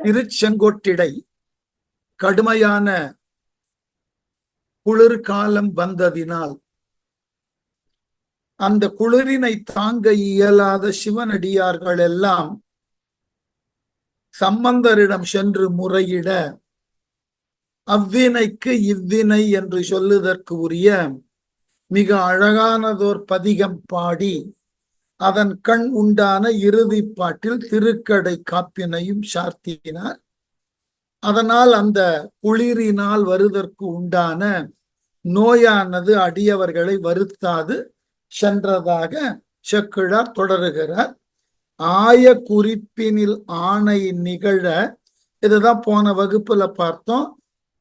திருச்செங்கோட்டிடை கடுமையான குளிர்காலம் வந்ததினால் அந்த குளிரினை தாங்க இயலாத சிவனடியார்கள் எல்லாம் சம்பந்தரிடம் சென்று முறையிட அவ்வினைக்கு இவ்வினை என்று சொல்லுதற்கு உரிய மிக அழகானதோர் பதிகம் பாடி அதன் கண் உண்டான இறுதி பாட்டில் திருக்கடை காப்பினையும் சார்த்தினார். அதனால் அந்த குளிரினால் வருவதற்கு உண்டான நோயானது அடியவர்களை வருத்தாது சென்றதாக செக்கிழார் தொடருகிறார். ஆய குறிப்பினில் ஆணை நிகழ, இதுதான் போன வகுப்புல பார்த்தோம்.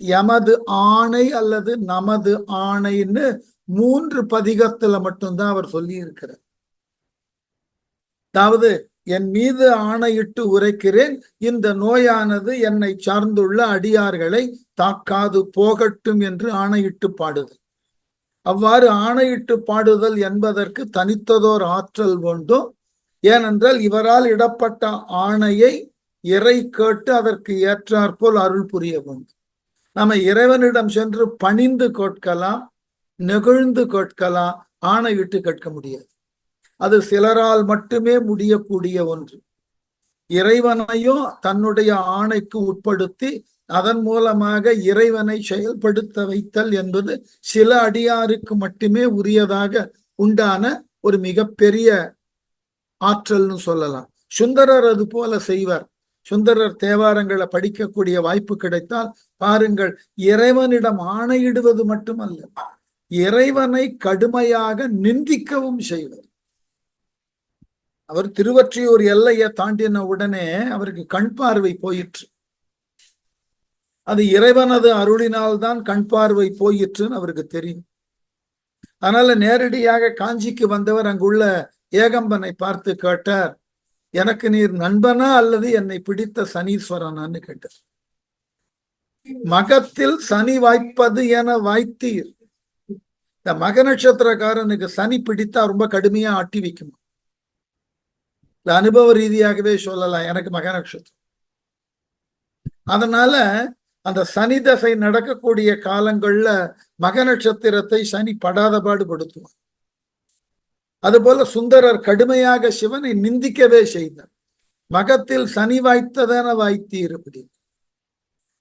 எமது ஆணை அல்லது நமது ஆணைன்னு 3 பதிகத்துல மட்டும்தான் அவர் சொல்லி இருக்கிறார். அதாவது என் மீது ஆணையிட்டு உரைக்கிறேன், இந்த நோயானது என்னை சார்ந்துள்ள அடியார்களை தாக்காது போகட்டும் என்று ஆணையிட்டு பாடுதல். அவ்வாறு ஆணையிட்டு பாடுதல் என்பதற்கு தனித்ததோர் ஆற்றல் வேண்டும். ஏனென்றால் இவரால் இடப்பட்ட ஆணையை இறை கேட்டு அதற்கு ஏற்றாற்போல் அருள் புரிய வேண்டும். நம்ம இறைவனிடம் சென்று பணிந்து கேட்கலாம், நெகிழ்ந்து கேட்கலாம், ஆணையிட்டு கேட்க முடியாது. அது சிலரால் மட்டுமே முடியக்கூடிய ஒன்று. இறைவனையும் தன்னுடைய ஆணைக்கு உட்படுத்தி அதன் மூலமாக இறைவனை செயல்படுத்த வைத்தல் என்பது சில அடியாருக்கு மட்டுமே உரியதாக உண்டான ஒரு மிகப்பெரிய ஆற்றல்னு சொல்லலாம். சுந்தரர் அது போல செய்வார். சுந்தரர் தேவாரங்களை படிக்கக்கூடிய வாய்ப்பு கிடைத்தால் பாருங்கள், இறைவனிடம் ஆணையிடுவது மட்டுமல்ல, இறைவனை கடுமையாக நிந்திக்கவும் செய்வார். அவர் திருவொற்றியூர் எல்லையை தாண்டின உடனே அவருக்கு கண் பார்வை போயிற்று. அது இறைவனது அருளினால்தான் கண் பார்வை போயிற்றுன்னு அவருக்கு தெரியும். அதனால நேரடியாக காஞ்சிக்கு வந்தவர் அங்குள்ள ஏகம்பனை பார்த்து கேட்டார், எனக்கு நீர் நண்பனா அல்லது என்னை பிடித்த சனீஸ்வரனான்னு கேட்டார். மகத்தில் சனி வாய்ப்பது என வாய்த்தீர். இந்த மக நட்சத்திரக்காரனுக்கு சனி பிடித்தா ரொம்ப கடுமையா ஆட்டி வைக்கும். அனுபவ ரீதியாகவே சொல்லலாம், எனக்கு மக நட்சத்திரம். அதனால அந்த சனி தசை நடக்கக்கூடிய காலங்கள்ல மக நட்சத்திரத்தை சனி படாத பாடுபடுத்துவான். அதுபோல சுந்தரர் கடுமையாக சிவனை நிந்திக்கவே செய்தார். மகத்தில் சனி வாய்த்ததான வாய்த்தீர் அப்படின்னு.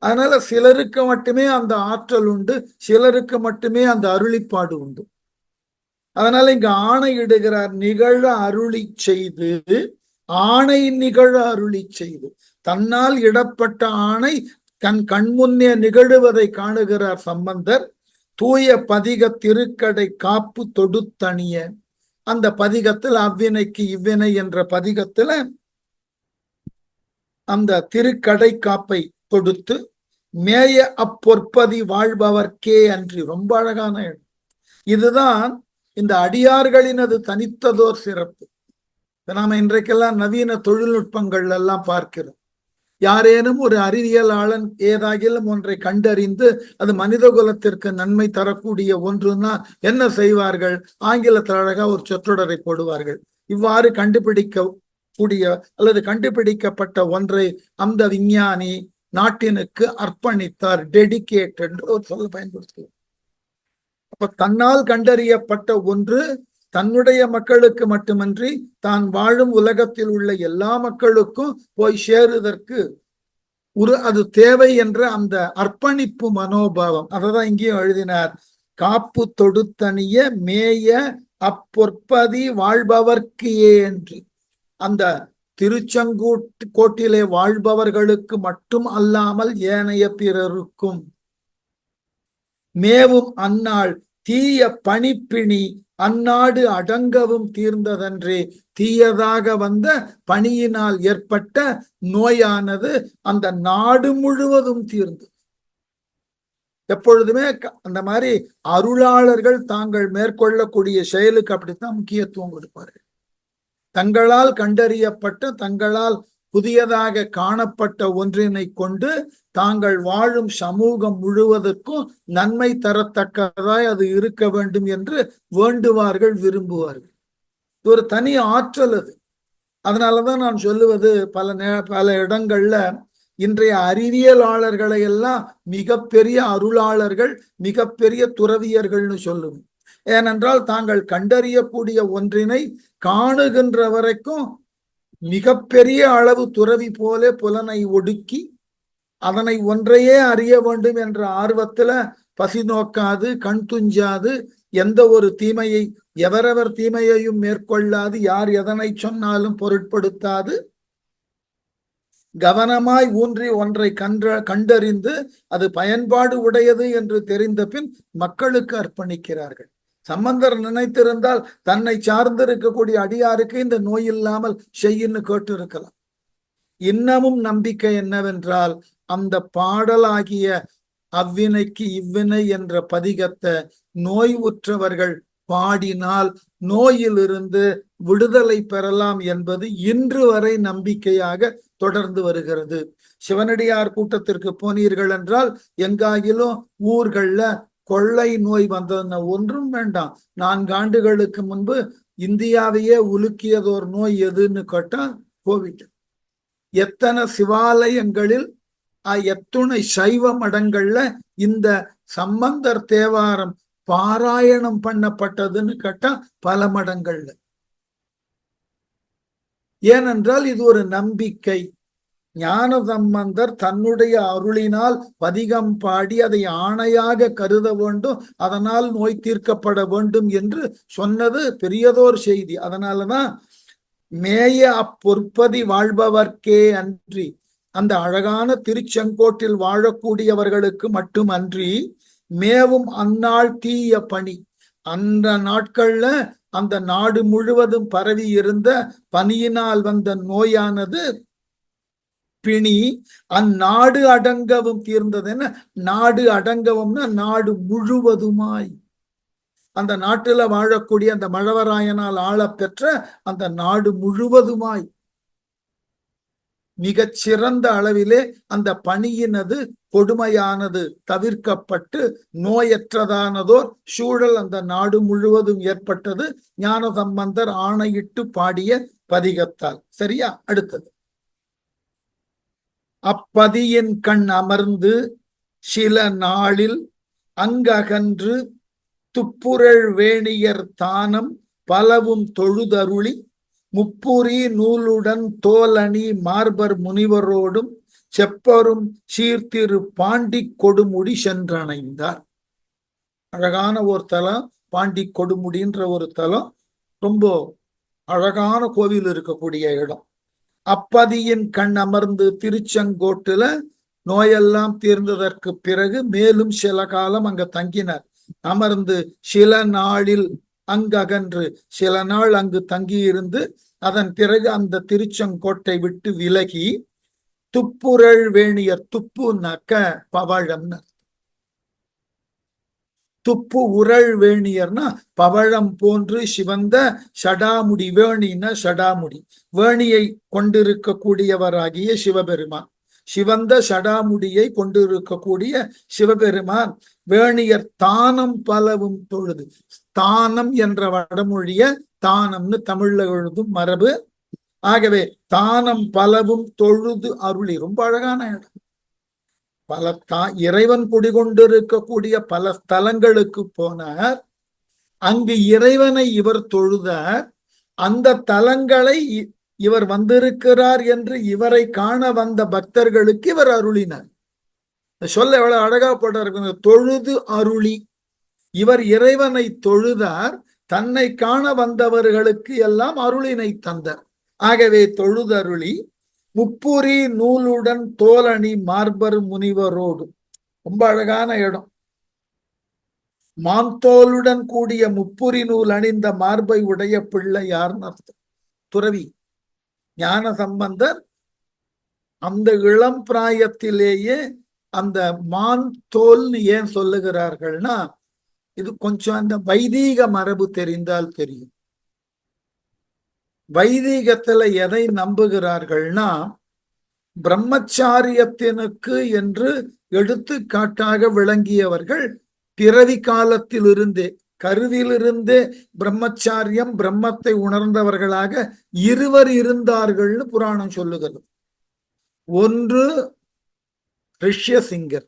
அதனால சிலருக்கு மட்டுமே அந்த ஆற்றல் உண்டு, சிலருக்கு மட்டுமே அந்த அருளிப்பாடு உண்டு. அதனால இங்க ஆணையிடுகிறார், நிகழ அருளி செய்து, ஆணை நிகழ அருளி செய்து. தன்னால் இடப்பட்ட ஆணை தன் கண்முன்னே நிகழுவதை காணுகிறார் சம்பந்தர். தூய பதிக திருக்கடை காப்பு தொடுத்தணிய, அந்த பதிகத்தில் அவ்வினைக்கு இவ்வினை என்ற பதிகத்துல அந்த திருக்கடை காப்பை தொடுத்து மேய அப்பொற்பதி வாழ்பவர்க்கே அன்றி. ரொம்ப அழகான இடம். இதுதான் இந்த அடியார்களினது தனித்ததோர் சிறப்பு. நாம இன்றைக்கெல்லாம் நவீன தொழில்நுட்பங்கள் எல்லாம் பார்க்கிறோம். யாரேனும் ஒரு அறிவியலாளன் ஏதாகிலும் ஒன்றை கண்டறிந்து அது மனித குலத்திற்கு நன்மை தரக்கூடிய ஒன்றுன்னா என்ன செய்வார்கள்? ஆங்கிலத்தில் அழகா ஒரு சொற்றொடரை போடுவார்கள். இவ்வாறு கண்டுபிடிக்கக்கூடிய அல்லது கண்டுபிடிக்கப்பட்ட ஒன்றை அந்த விஞ்ஞானி நாட்டினுக்கு அர்ப்பணித்தார், டெடிகேட் என்று ஒரு சொல்ல பயன்படுத்துவோம். அப்ப தன்னால் கண்டறியப்பட்ட ஒன்று தன்னுடைய மக்களுக்கு மட்டுமன்றி தான் வாழும் உலகத்தில் உள்ள எல்லா மக்களுக்கும் போய் சேருவதற்கு அது தேவை என்ற அந்த அர்ப்பணிப்பு மனோபாவம். அததான் இங்கேயும் எழுதினார். காப்பு தொடுத்தணிய மேய அப்பொற்பதி வாழ்பவர்க்கு என்று. அந்த திருச்செங்கோட்டிலே வாழ்பவர்களுக்கு மட்டும் அல்லாமல் ஏனைய பிறருக்கும் மேவும் அந்நாள் தீய பணிப்பிணி அந்நாடு அடங்கவும் தீர்ந்ததன்றே. தீயதாக வந்த பணியினால் ஏற்பட்ட நோயானது அந்த நாடு முழுவதும் தீர்ந்தது. எப்பொழுதுமே அந்த மாதிரி அருளாளர்கள் தாங்கள் மேற்கொள்ளக்கூடிய செயலுக்கு அப்படித்தான் முக்கியத்துவம் கொடுப்பார்கள். தங்களால் கண்டறியப்பட்ட, தங்களால் புதியதாக காணப்பட்ட ஒன்றினை கொண்டு தாங்கள் வாழும் சமூகம் முழுவதற்கும் நன்மை தரத்தக்கதாய் அது இருக்க வேண்டும் என்று வேண்டுவார்கள், விரும்புவார்கள். இது ஒரு தனி ஆற்றல் அது. அதனாலதான் நான் சொல்லுவது, பல இடங்கள்ல இன்றைய அறிவியலாளர்களை எல்லாம் மிகப்பெரிய அருளாளர்கள், மிகப்பெரிய துறவியர்கள்னு சொல்லுவோம். ஏனென்றால் தாங்கள் கண்டறியக்கூடிய ஒன்றினை காணுகின்ற வரைக்கும் மிகப்பெரிய அளவு துறவி போல புலனை ஒடுக்கி அதனை ஒன்றையே அறிய வேண்டும் என்ற ஆர்வத்துல பசி நோக்காது, கண் துஞ்சாது, எந்த ஒரு தீமையை எவரவர் தீமையையும் மேற்கொள்ளாது, யார் எதனை சொன்னாலும் பொருட்படுத்தாது, கவனமாய் ஊன்றி ஒன்றை கண்டறிந்து அது பயன்பாடு உடையது என்று தெரிந்த பின் மக்களுக்கு அர்ப்பணிக்கிறார்கள். சம்பந்தர் நினைத்திருந்தால் தன்னை சார்ந்திருக்கக்கூடிய அடியாருக்கு இந்த நோய் இல்லாமல் செய்யின்னு கேட்டு இருக்கலாம். இன்னமும் நம்பிக்கை என்னவென்றால், அந்த பாடலாகிய அவ்வினைக்கு இவ்வினை என்ற பதிகத்தை நோய் உற்றவர்கள் பாடினால் நோயிலிருந்து விடுதலை பெறலாம் என்பது இன்று வரை நம்பிக்கையாக தொடர்ந்து வருகிறது. சிவனடியார் கூட்டத்திற்கு போனீர்கள் என்றால் எங்காகிலும் ஊர்கள்ல கொள்ளை நோய் வந்ததுன்னா ஒன்றும் வேண்டாம். 4 ஆண்டுகளுக்கு முன்பு இந்தியாவையே உலுக்கியதோர் நோய் எதுன்னு கேட்டா கோவிட். எத்தனை சிவாலயங்களில் எத்துணை சைவ மடங்கள்ல இந்த சம்பந்தர் தேவாரம் பாராயணம் பண்ணப்பட்டதுன்னு கேட்டா பல மடங்கள்ல. ஏனென்றால் இது ஒரு நம்பிக்கை. ஞான சம்பந்தர் தன்னுடைய அருளினால் பதிகம் பாடி அதை ஆணையாக கருத வேண்டும், அதனால் நோய் தீர்க்கப்பட வேண்டும் என்று சொன்னது பெரியதோர் செய்தி. அதனாலதான் மேய அப்பொற்பதி வாழ்பவர்க்கே அன்றி, அந்த அழகான திருச்செங்கோட்டில் வாழக்கூடியவர்களுக்கு மட்டுமன்றி மேவும் அந்நாள் தீய பணி, அந்த நாட்கள்ல அந்த நாடு முழுவதும் பரவி இருந்த பனியினால் வந்த நோயானது பிணி அந்நாடு அடங்கவும் தீர்ந்தது. என்ன நாடு அடங்கவும்னா நாடு முழுவதுமாய், அந்த நாட்டுல வாழக்கூடிய அந்த மழவராயனால் ஆளப்பெற்ற அந்த நாடு முழுவதுமாய் மிகச் சிறந்த அளவிலே அந்த பணியினது கொடுமையானது தவிர்க்கப்பட்டு நோயற்றதானதோர் சூழல் அந்த நாடு முழுவதும் ஏற்பட்டது ஞான சம்பந்தர் ஆணையிட்டு பாடிய பதிகத்தால். சரியா? அடுத்தது, அப்பதியின் கண் அமர்ந்து சில நாளில் அங்ககன்று துப்புரள் வேணியர் தானம் பலவும் தொழுதருளி முப்புரி நூலுடன் தோலணி மார்பர் முனிவரோடும் செப்பரும் சீர்திரு பாண்டி கொடுமுடி சென்றணைந்தார். அழகான ஒரு தலம் பாண்டி கொடுமுடின்ற ஒரு தலம், ரொம்ப அழகான கோவில் இருக்கக்கூடிய இடம். அப்பதியின் கண் அமர்ந்து திருச்செங்கோட்டுல நோயெல்லாம் தீர்ந்ததற்கு பிறகு மேலும் சில காலம் அங்க தங்கினார். அமர்ந்து சில நாளில் அங்ககன்று, சில நாள் அங்கு தங்கியிருந்து அதன் பிறகு அந்த திருச்செங்கோட்டை விட்டு விலகி துப்புரள் வேணியர், துப்புனாக்க பவழம்னு, துப்பு உரள் வேணியர்னா பவழம் போன்று சிவந்த சடாமுடி, வேணின சடாமுடி, வேணியை கொண்டிருக்கக்கூடியவராகிய சிவபெருமான், சிவந்த சடாமுடியை கொண்டிருக்கக்கூடிய சிவபெருமான் வேணியர் தானம் பலவும் தொழுது. தானம் என்ற வடமொழிய தானம்னு தமிழ்ல எழுதும் மரபு. ஆகவே தானம் பலவும் தொழுது அருளி, ரொம்ப அழகான இடம். பல இறைவன் குடிகொண்டிருக்கக்கூடிய பல ஸ்தலங்களுக்கு போனார். அங்கு இறைவனை இவர் தொழுதார். அந்த தலங்களை இவர் வந்திருக்கிறார் என்று இவரை காண வந்த பக்தர்களுக்கு இவர் அருளினார். சொல்ல எவ்வளவு அழகா போட்டார், தொழுது அருளி. இவர் இறைவனை தொழுதார், தன்னை காண வந்தவர்களுக்கு எல்லாம் அருளினை தந்தார். ஆகவே தொழுதருளி முப்புரி நூலுடன் தோலணி மார்பர் முனிவரோடு, ரொம்ப அழகான இடம். மாந்தோலுடன் கூடிய முப்புரி நூல் அணிந்த மார்பை உடைய பிள்ளை யார்னு அர்த்தம், துறவி. ஞான சம்பந்தர் அந்த இளம் பிராயத்திலேயே அந்த மான் தோல்னு ஏன் சொல்லுகிறார்கள்னா, இது கொஞ்சம் அந்த வைதீக மரபு தெரிந்தால் தெரியும். வைதீகத்துல எதை நம்புகிறார்கள்னா, பிரம்மச்சாரியத்தினுக்கு என்று எடுத்துக்காட்டாக விளங்கியவர்கள் பிறவி காலத்திலிருந்தே, கருவிலிருந்தே பிரம்மச்சாரியம், பிரம்மத்தை உணர்ந்தவர்களாக இருவர் இருந்தார்கள்னு புராணம் சொல்லுகிறது. ஒன்று ரிஷ்யசிங்கர்.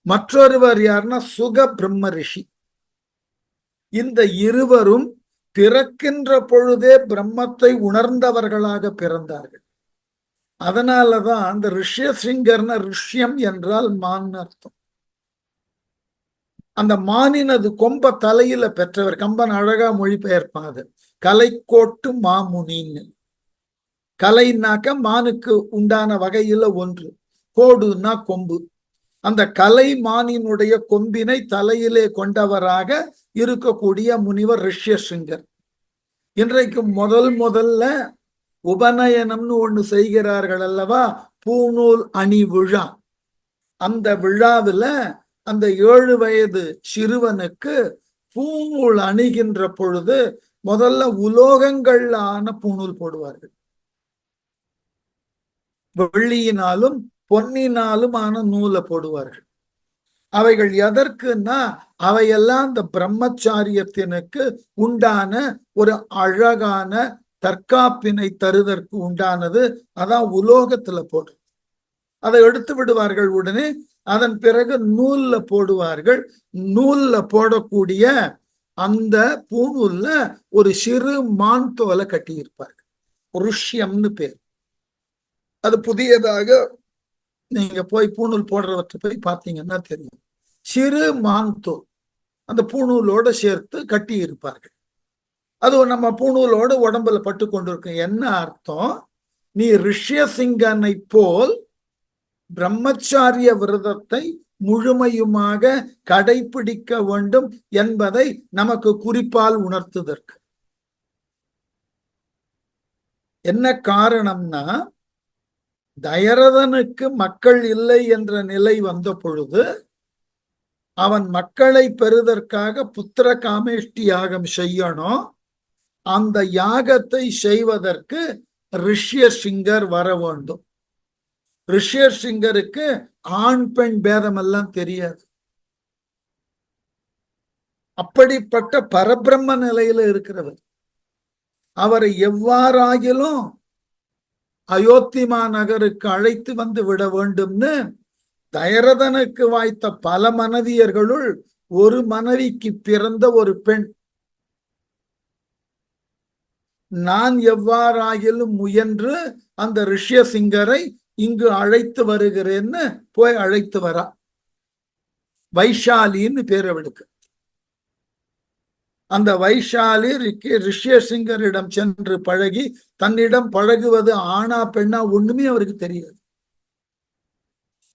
மற்றொருவர் யாருன்னா சுக பிரம்ம ரிஷி. இந்த இருவரும் பிறக்கின்ற பொழுதே பிரம்மத்தை உணர்ந்தவர்களாக பிறந்தார்கள். அதனாலதான் அந்த ரிஷ்யசிங்கர்ன ரிஷ்யம் என்றால் மான் அர்த்தம். அந்த மானினது கொம்ப தலையில பெற்றவர். கம்பன் அழகா மொழிபெயர்ப்பாது, கலைக்கோட்டு மாமுனின்னு. கலைனாக்க மானுக்கு உண்டான வகையில ஒன்று, கோடுன்னா கொம்பு. அந்த கலை மானினுடைய கொம்பினை தலையிலே கொண்டவராக இருக்கக்கூடிய முனிவர் ரிஷ்யசிங்கர். இன்றைக்கு முதல்ல உபநயனம்னு ஒண்ணு செய்கிறார்கள் அல்லவா, பூநூல் அணி விழா. அந்த விழாவில் அந்த 7 வயது சிறுவனுக்கு பூநூல் அணிகின்ற பொழுது முதல்ல உலோகங்கள்ல ஆன பூநூல் போடுவார்கள். வெள்ளியினாலும் பொன்னினாலும் ஆன நூலை போடுவார்கள். அவைகள் எதற்குன்னா, அவையெல்லாம் அந்த பிரம்மச்சாரியத்தினுக்கு உண்டான ஒரு அழகான தற்காப்பினை தருதற்கு உண்டானது. அதான் உலோகத்துல போடு. அதை எடுத்து விடுவார்கள் உடனே. அதன் பிறகு நூல்ல போடுவார்கள். நூல்ல போடக்கூடிய அந்த பூநூல்ல ஒரு சிறு மான் தோலை கட்டி இருப்பார்கள். ருஷ்யம்னு பேர். அது புதியதாக நீங்க போய் பூநூல் போடுறவற்றை போய் பார்த்தீங்கன்னா தெரியும். சிறு மான் தோல் அந்த பூநூலோட சேர்த்து கட்டி இருப்பார்கள். அது நம்ம பூநூலோட உடம்புல பட்டு கொண்டிருக்கும். என்ன அர்த்தம்? நீ ரிஷ்யசிங்கனை போல் பிரம்மச்சாரிய விரதத்தை முழுமையுமாக கடைபிடிக்க வேண்டும் என்பதை நமக்கு குறிப்பால் உணர்த்துதற்கு. என்ன காரணம்னா, தயரதனுக்கு மக்கள் இல்லை என்ற நிலை வந்த பொழுது அவன் மக்களை பெறுவதற்காக புத்திர காமேஷ்டி யாகம் செய்யணும். அந்த யாகத்தை செய்வதற்கு ரிஷ்யசிங்கர் வர வேண்டும். ரிஷ்யசிங்கருக்கு ஆண் பெண் பேதம் எல்லாம் தெரியாது. அப்படிப்பட்ட பரபிரம்ம நிலையில இருக்கிறவர். அவரை எவ்வாறாகிலும் அயோத்திமா நகருக்கு அழைத்து வந்து விட வேண்டும்னு தயரதனுக்கு வாய்த்த பல மனைவியர்களுள் ஒரு மனைவிக்கு பிறந்த ஒரு பெண், நான் எவ்வாறாகிலும் முயன்று அந்த ரிஷ்யசிங்கரை இங்கு அழைத்து வருகிறேன்னு போய் அழைத்து வரா. வைஷாலின்னு பேர் அவளுக்கு. அந்த வைஷாலி ரிஷ்யசிங்கரிடம் சென்று பழகி, தன்னிடம் பழகுவது ஆணா பெண்ணா ஒண்ணுமே அவருக்கு தெரியாது.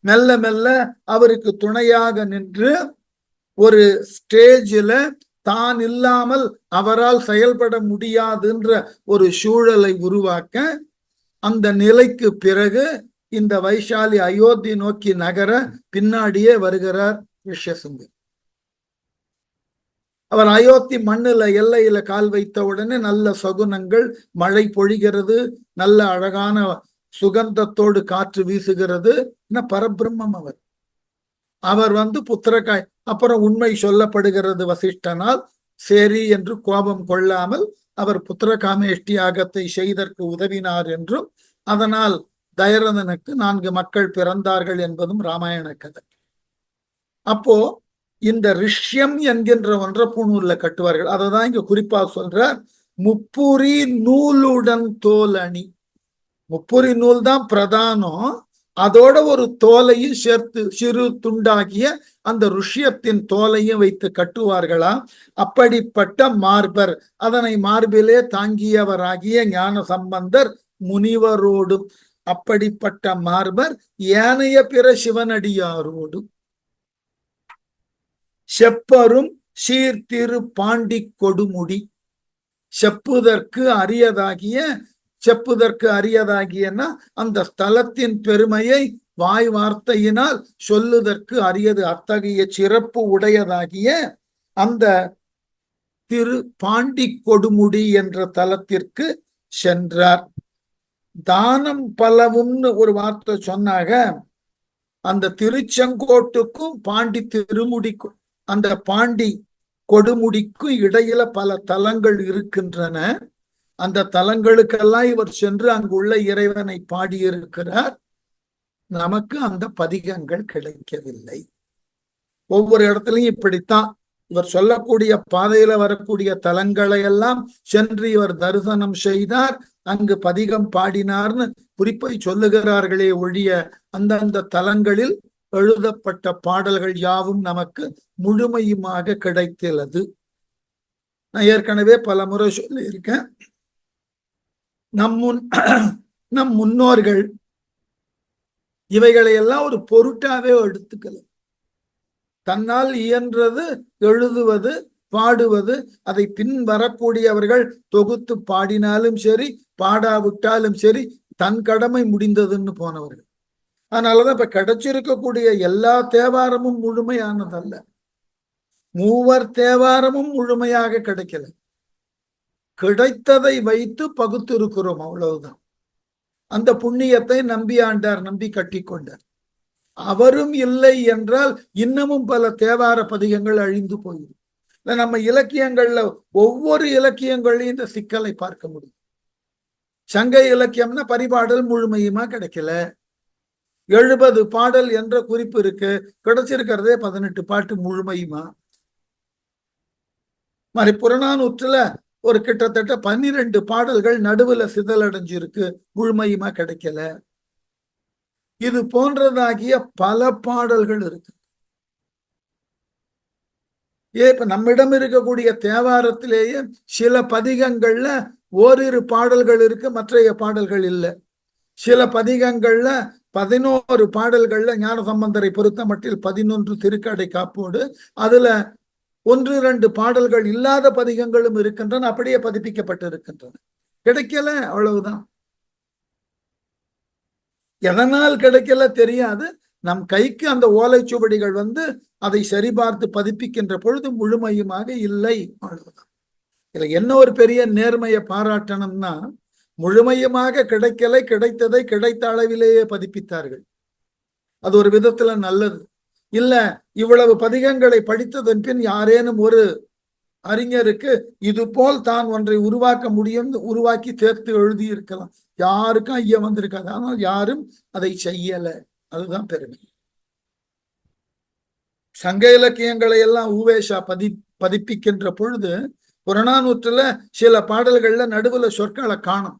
மெல்ல மெல்ல அவருக்கு துணையாக நின்று ஒரு ஸ்டேஜில் தான் இல்லாமல் அவரால் செயல்பட முடியாதுன்ற ஒரு சூழலை உருவாக்க, அந்த நிலைக்கு பிறகு இந்த வைஷாலி அயோத்தி நோக்கி நகர பின்னாடியே வருகிறார் ரிஷ்யசிங்கர். அவர் அயோத்தி மண்ணுல எல்லையில கால் வைத்த உடனே நல்ல சகுனங்கள், மழை பொழிகிறது, நல்ல அழகான சுகந்தத்தோடு காற்று வீசுகிறது. பரபிரம்மம் அவர். அவர் புத்திரக்காய். அப்புறம் உண்மை சொல்லப்படுகிறது வசிஷ்டனால். சரி என்று கோபம் கொள்ளாமல் அவர் புத்திர காமேஷ்டி யாகத்தை செய்தற்கு உதவினார் என்றும், அதனால் தயரதனுக்கு 4 மக்கள் பிறந்தார்கள் என்பதும் ராமாயண கதை. அப்போ இந்த ரிஷ்யம் என்கின்ற ஒன்றை பூநூல்ல கட்டுவார்கள். அததான் இங்க குறிப்பா சொல்ற, முப்புரி நூலுடன் தோல் அணி. முப்புரி நூல் தான் பிரதானம். அதோட ஒரு தோலையும் சேர்த்து சிறு துண்டாகிய அந்த ருஷ்யத்தின் தோலையும் வைத்து கட்டுவார்களாம். அப்படிப்பட்ட மார்பர், அதனை மார்பிலே தாங்கியவராகிய ஞான சம்பந்தர் முனிவரோடும், அப்படிப்பட்ட மார்பர் ஏனைய பிற சிவனடியாரோடும் செப்பரும் சீர்திரு பாண்டி கொடுமுடி. செப்புதற்கு அரியதாகியனா அந்த ஸ்தலத்தின் பெருமையை வாய் வார்த்தையினால் சொல்லுதற்கு அரியது. அத்தகைய சிறப்பு உடையதாகிய அந்த திரு பாண்டி கொடுமுடி என்ற தலத்திற்கு சென்றார். தானம் பலவும்னு ஒரு வார்த்தை சொன்னாக, அந்த திருச்செங்கோட்டுக்கும் பாண்டி திருமுடிக்கும், அந்த பாண்டி கொடுமுடிக்கும் இடையில பல தலங்கள் இருக்கின்றன. அந்த தலங்களுக்கெல்லாம் இவர் சென்று அங்குள்ள இறைவனை பாடியிருக்கிறார். நமக்கு அந்த பதிகங்கள் கிடைக்கவில்லை. ஒவ்வொரு இடத்துலையும் இப்படித்தான். இவர் சொல்லக்கூடிய பாதையில வரக்கூடிய தலங்களை எல்லாம் சென்று இவர் தரிசனம் செய்தார், அங்கு பதிகம் பாடினார்னு குறிப்பை சொல்லுகிறார்களே ஒழிய அந்தந்த தலங்களில் எழுதப்பட்ட பாடல்கள் யாவும் நமக்கு முழுமையுமாக கிடைத்துள்ளது. நான் ஏற்கனவே பல முறை சொல்லியிருக்கேன், நம் முன்னோர்கள் இவைகளை எல்லாம் ஒரு பொருட்டாவே எடுத்துக்கல. தன்னால் இயன்றது எழுதுவது, பாடுவது, அதை பின் வரக்கூடியவர்கள் தொகுத்து பாடினாலும் சரி, பாடாவிட்டாலும் சரி, தன் கடமை முடிந்ததுன்னு போனவர்கள். அதனாலதான் இப்ப கிடைச்சிருக்கக்கூடிய எல்லா தேவாரமும் முழுமையானதல்ல. மூவர் தேவாரமும் முழுமையாக கிடைக்கல. கிடைத்ததை வைத்து பகுத்து இருக்கிறோம், அவ்வளவுதான். அந்த புண்ணியத்தை நம்பி ஆண்டார், நம்பி கட்டி கொண்டார். அவரும் இல்லை என்றால் இன்னமும் பல தேவார பதிகங்கள் அழிந்து போயிடும். நம்ம இலக்கியங்கள்ல ஒவ்வொரு இலக்கியங்களையும் இந்த சிக்கலை பார்க்க முடியும். சங்க இலக்கியம்னா பரிபாடல் முழுமையுமா கிடைக்கல. 70 பாடல் என்ற குறிப்பு இருக்கு, கிடைச்சிருக்கிறதே 18 பாட்டு முழுமையுமா. மாதிரி புறநானூற்றுல ஒரு கிட்டத்தட்ட 12 பாடல்கள் நடுவுல சிதலடைஞ்சிருக்கு, முழுமையுமா கிடைக்கல. இது போன்றதாகிய பல பாடல்கள் இருக்கு. இப்ப நம்மிடம் இருக்கக்கூடிய தேவாரத்திலேயே சில பதிகங்கள்ல ஓரிரு பாடல்கள் இருக்கு, மற்றைய பாடல்கள் இல்லை. சில பதிகங்கள்ல 11 பாடல்கள்ல ஞானசம்பந்தரை பொறுத்த மட்டில் 11 திருக்கடை காப்போடு அதுல 1-2 பாடல்கள் இல்லாத பதிகங்களும் இருக்கின்றன, அப்படியே பதிப்பிக்கப்பட்டு இருக்கின்றன. கிடைக்கல, அவ்வளவுதான். எதனால் கிடைக்கல தெரியாது. நம் கைக்கு அந்த ஓலைச்சுவடிகள் அதை சரிபார்த்து பதிப்பிக்கின்ற பொழுது முழுமையுமாக இல்லை, அவ்வளவுதான். இதுல என்ன ஒரு பெரிய நேர்மையை பாராட்டணும்னா, முழுமையுமாக கிடைக்கலை, கிடைத்ததை கிடைத்த அளவிலேயே பதிப்பித்தார்கள். அது ஒரு விதத்துல நல்லது. இல்ல இவ்வளவு பதிகங்களை படித்ததன் பின் யாரேனும் ஒரு அறிஞருக்கு இது போல் தான் ஒன்றை உருவாக்க முடியும், உருவாக்கி சேர்த்து எழுதி இருக்கலாம். யாருக்கும் ஐயம் வந்திருக்காது. ஆனால் யாரும் அதை செய்யல. அதுதான் பெருமை. சங்க இலக்கியங்களை எல்லாம் ஊவேஷா பதிப்பிக்கின்ற பொழுது புறநானூற்றுல சில பாடல்கள்ல நடுவுல சொற்களை காணும்.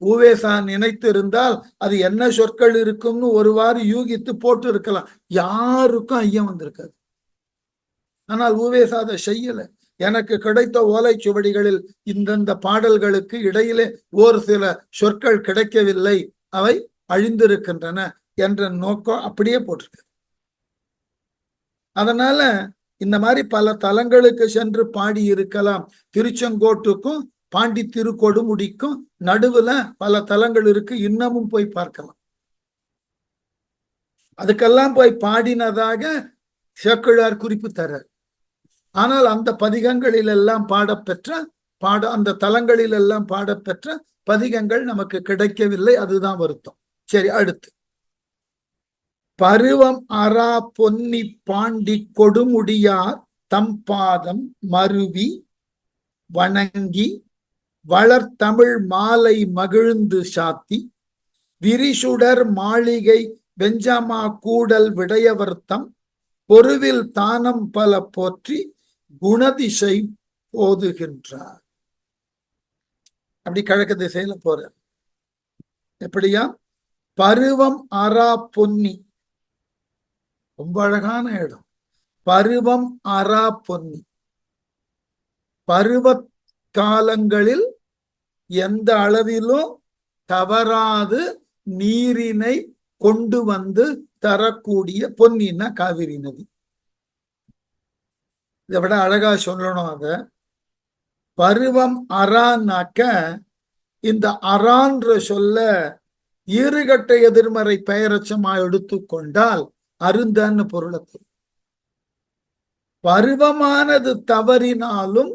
ஊவேசா நினைத்து இருந்தால் அது என்ன சொற்கள் இருக்கும்னு ஒருவாறு யூகித்து போட்டு இருக்கலாம். யாருக்கும் ஐயம் வந்திருக்காது. ஆனால் ஊவேசா அதை செய்யல. எனக்கு கிடைத்த ஓலைச்சுவடிகளில் இந்தந்த பாடல்களுக்கு இடையிலே ஒரு சில சொற்கள் கிடைக்கவில்லை, அவை அழிந்திருக்கின்றன என்ற நோக்கம் அப்படியே போட்டிருக்கு. அதனால இந்த மாதிரி பல தலங்களுக்கு சென்று பாடி இருக்கலாம். திருச்செங்கோட்டுக்கும் பாண்டி திருக்கொடுமுடிக்கும் நடுவுல பல தலங்கள் இருக்கு, இன்னமும் போய் பார்க்கலாம். அதுக்கெல்லாம் போய் பாடினதாக சேக்கிழார் குறிப்பு தரார். ஆனால் அந்த பதிகங்களில் எல்லாம் பாடப்பெற்ற அந்த தலங்களில் எல்லாம் பாடப்பெற்ற பதிகங்கள் நமக்கு கிடைக்கவில்லை. அதுதான் வருத்தம். சரி, அடுத்து பருவம் அரா பொன்னி பாண்டி கொடுமுடியார் தம்பாதம் மருவி வணங்கி வளர்த்தமிழ் மாலை மகிழ்ந்து சாத்தி விரிசுடர் மாளிகை வெஞ்சமா கூடல் விடையவர்த்தம் பொருவில் தானம் பல போற்றி குணதிசை போதுகின்றார். அப்படி கிழக்கு திசையில போற. எப்படியா? பருவம் அரா பொன்னி, ரொம்ப அழகான இடம். பருவம் அரா பொன்னி, பருவ காலங்களில் எந்த அளவிலும் தவறாது நீரினை கொண்டு தரக்கூடிய பொன்னின்னா காவிரி நதி. இதை விட அழகா சொல்லணும். அத பருவம் அறான்னாக்க இந்த அறான்ற சொல்ல ஈறுகட்ட எதிர்மறை பெயரச்சமா எடுத்துக்கொண்டால் அருந்தன்னு பொருளத்து. பருவமானது தவறினாலும்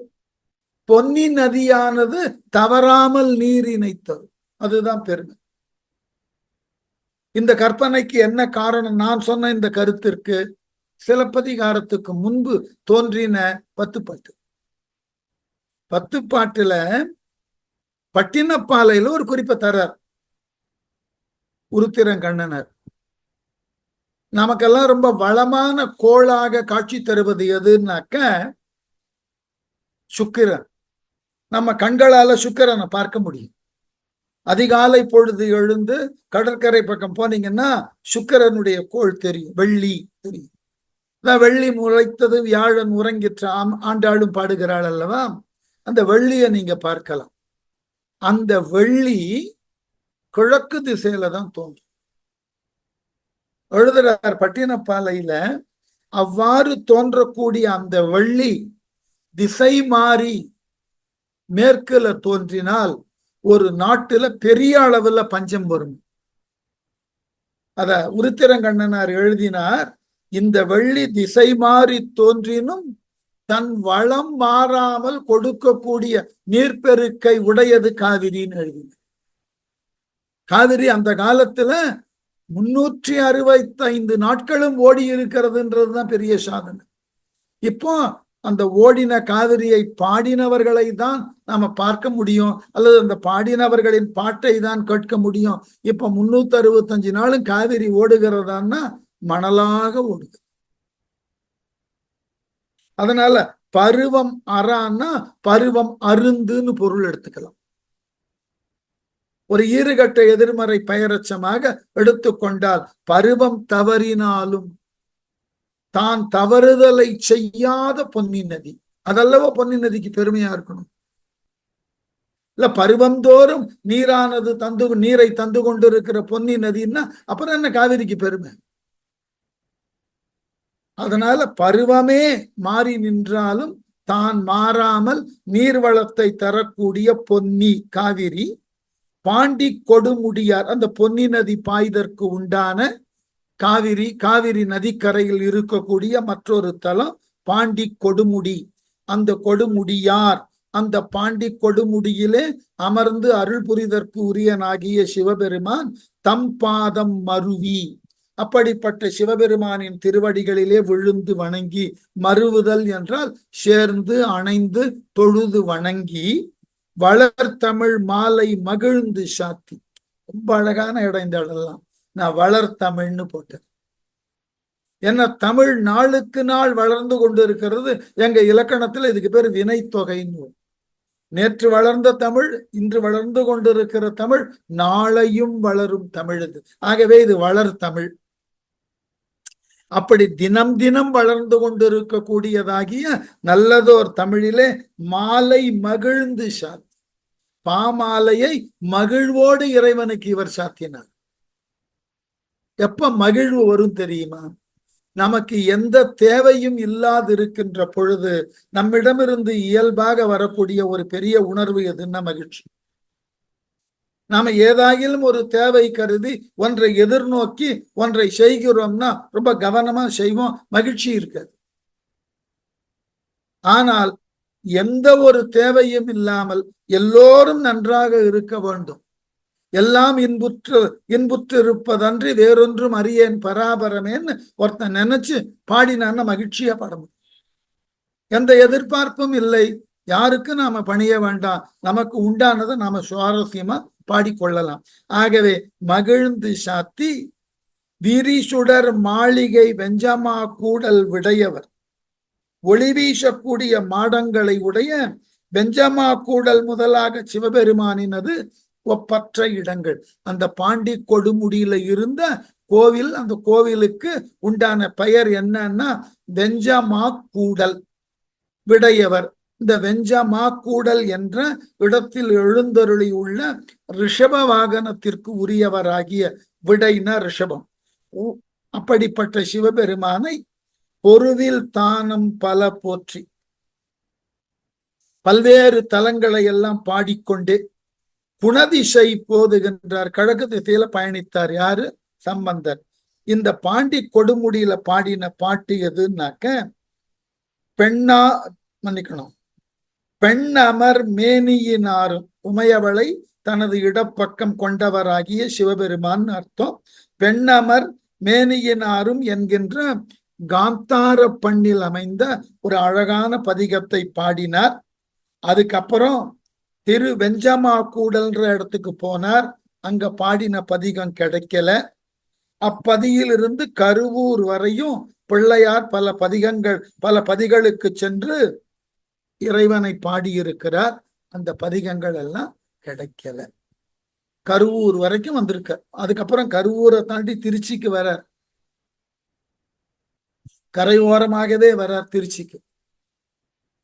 பொன்னி நதியானது தவறாமல் நீரினை தரும். அதுதான் பெருமை. இந்த கற்பனைக்கு என்ன காரணம்? நான் சொன்ன இந்த கருத்திற்கு சிலப்பதிகாரத்துக்கு முன்பு தோன்றின 10 பாட்டு. 10 பாட்டுல பட்டினப்பாலையில ஒரு குறிப்பை தரார் உருத்திரங்கண்ணனர். நமக்கெல்லாம் ரொம்ப வளமான கோளாக காட்சி தருவது எதுனாக்க சுக்கிரன். நம்ம கண்களால சுக்கிரனை பார்க்க முடியும். அதிகாலை பொழுது எழுந்து கடற்கரை பக்கம் போனீங்கன்னா சுக்கிரனுடைய கோள் தெரியும், வெள்ளி தெரியும். வெள்ளி முளைத்தது வியாழன் உறங்கிற்ற ஆண்டாளும் பாடுகிறாள் அல்லவா, அந்த வெள்ளியை நீங்க பார்க்கலாம். அந்த வெள்ளி கிழக்கு திசையில தான் தோன்றும். எழுதுறார் பட்டினப்பாலையில, அவ்வாறு தோன்றக்கூடிய அந்த வெள்ளி திசை மாறி மேற்குல தோன்றினால் ஒரு நாட்டுல பெரிய அளவுல பஞ்சம் வரும். அத உருத்திரங்கண்ணனார் எழுதினார், இந்த வெள்ளி திசை மாறி தோன்றினும் தன் வளம் மாறாமல் கொடுக்கக்கூடிய நீர்ப்பெருக்கை உடையது காவிரின்னு எழுதினார். காவிரி அந்த காலத்துல 365 நாட்களும் ஓடி இருக்கிறதுன்றதுதான் பெரிய சாதனை. இப்போ அந்த ஓடின காவிரியை பாடினவர்களை தான் நாம பார்க்க முடியும், அல்லது அந்த பாடினவர்களின் பாட்டை தான் கேட்க முடியும். இப்ப 365 நாளும் காவிரி ஓடுகிறதான்னா மணலாக ஓடுது. அதனால பருவம் அறான்னா பருவம் அருந்துன்னு பொருள் எடுத்துக்கலாம். ஒரு ஈறுகட்ட எதிர்மறை பெயரச்சமாக எடுத்துக்கொண்டால் பருவம் தவறினாலும் தான் தவறுதலை செய்யாத பொன்னி நதி, அதல்லவா பொன்னி நதிக்கு பெருமையா இருக்கணும். இல்ல பருவந்தோறும் நீரானது நீரை தந்து கொண்டிருக்கிற பொன்னி நதின்னா அப்புறம் என்ன காவிரிக்கு பெருமை? அதனால பருவமே மாறி நின்றாலும் தான் மாறாமல் நீர்வளத்தை தரக்கூடிய பொன்னி காவிரி, பாண்டி கொடுமுடியார் அந்த பொன்னி நதி பாய்தற்கு உண்டான காவிரி நதிக்கரையில் இருக்கக்கூடிய மற்றொரு தலம் பாண்டி கொடுமுடி. அந்த கொடுமுடியார் அந்த பாண்டி கொடுமுடியிலே அமர்ந்து அருள் புரிதற்கு உரியனாகிய சிவபெருமான் தம் பாதம் மருவி, அப்படிப்பட்ட சிவபெருமானின் திருவடிகளிலே விழுந்து வணங்கி, மருவுதல் என்றால் சேர்ந்து அணைந்து தொழுது வணங்கி, வளர்தமிழ் மாலை மகிழ்ந்து சாத்தி. ரொம்ப அழகான இடம் இந்த இடம்லாம். நான் வளர்தமிழ்னு போட்டேன். என்ன, தமிழ் நாளுக்கு நாள் வளர்ந்து கொண்டு இருக்கிறது. எங்க இலக்கணத்துல இதுக்கு பேர் வினைத்தொகைன்னு. நேற்று வளர்ந்த தமிழ், இன்று வளர்ந்து கொண்டிருக்கிற தமிழ், நாளையும் வளரும் தமிழ் இது. ஆகவே இது வளர்தமிழ். அப்படி தினம் தினம் வளர்ந்து கொண்டிருக்கக்கூடியதாகிய நல்லதோர் தமிழிலே மாலை மகிழ்ந்து சாத்தி, பாமாலையை மகிழ்வோடு இறைவனுக்கு இவர் சாத்தினார். எப்ப மகிழ்வு வரும் தெரியுமா? நமக்கு எந்த தேவையும் இல்லாதிருக்கின்ற பொழுது நம்மிடமிருந்து இயல்பாக வரக்கூடிய ஒரு பெரிய உணர்வு எதுன்னா மகிழ்ச்சி. நாம ஏதாயிலும் ஒரு தேவை கருதி ஒன்றை எதிர்நோக்கி ஒன்றை செய்கிறோம்னா ரொம்ப கவனமா செய்வோம், மகிழ்ச்சி இருக்காது. ஆனால் எந்த ஒரு தேவையும் இல்லாமல் எல்லோரும் நன்றாக இருக்க வேண்டும், எல்லாம் இன்புற்று இருப்பதன்றி வேறொன்றும் அறியேன் பராபரமேன்னு ஒருத்தன் நினைச்சு பாடினான்னா மகிழ்ச்சியா பாட முடியும். எந்த எதிர்பார்ப்பும் இல்லை, யாருக்கு நாம பணிய வேண்டாம், நமக்கு உண்டானதை நாம சுவாரஸ்யமா பாடிக்கொள்ளலாம். ஆகவே மகிழ்ந்து சாத்தி விரிசுடர் மாளிகை வெஞ்சமா கூடல் விடையவர், ஒளி வீசக்கூடிய மாடங்களை உடைய வெஞ்சமா கூடல் முதலாக சிவபெருமானினது ஒப்பற்ற இடங்கள். அந்த பாண்டி கொடுமுடியில இருந்த கோவில், அந்த கோவிலுக்கு உண்டான பெயர் என்னன்னா வெஞ்சமா கூடல் விடையவர். இந்த வெஞ்சமா கூடல் என்ற இடத்தில் எழுந்தருளி உள்ள ரிஷப வாகனத்திற்கு உரியவராகிய விடைன ரிஷபம். அப்படிப்பட்ட சிவபெருமானை பொருவில் தானம் பல போற்றி பல்வேறு தலங்களை எல்லாம் பாடிக்கொண்டே குணதிசை போதுகின்றார். கிழக்கு திசையில பயணித்தார். யாரு? சம்பந்தர். இந்த பாண்டி கொடுமுடியில பாடின பாட்டு எதுனாக்க பெண்ணமர் மேனியினாரும் உமையவளை தனது இடப்பக்கம் கொண்டவராகிய சிவபெருமான் அர்த்தம். பெண்ணமர் மேனியினாரும் என்கின்ற காந்தார பண்ணில் அமைந்த ஒரு அழகான பதிகத்தை பாடினார். அதுக்கப்புறம் திரு வெஞ்சமா கூடல்ன்ற இடத்துக்கு போனார். அங்க பாடின பதிகம் கிடைக்கல. அப்பதியிலிருந்து கருவூர் வரையும் பிள்ளையார் பல பதிகளுக்கு சென்று இறைவனை பாடியிருக்கிறார். அந்த பதிகங்கள் எல்லாம் கிடைக்கல. கருவூர் வரைக்கும் வந்திருக்க. அதுக்கப்புறம் கருவூரை தாண்டி திருச்சிக்கு வரார். கரையோரமாகவே வரார் திருச்சிக்கு.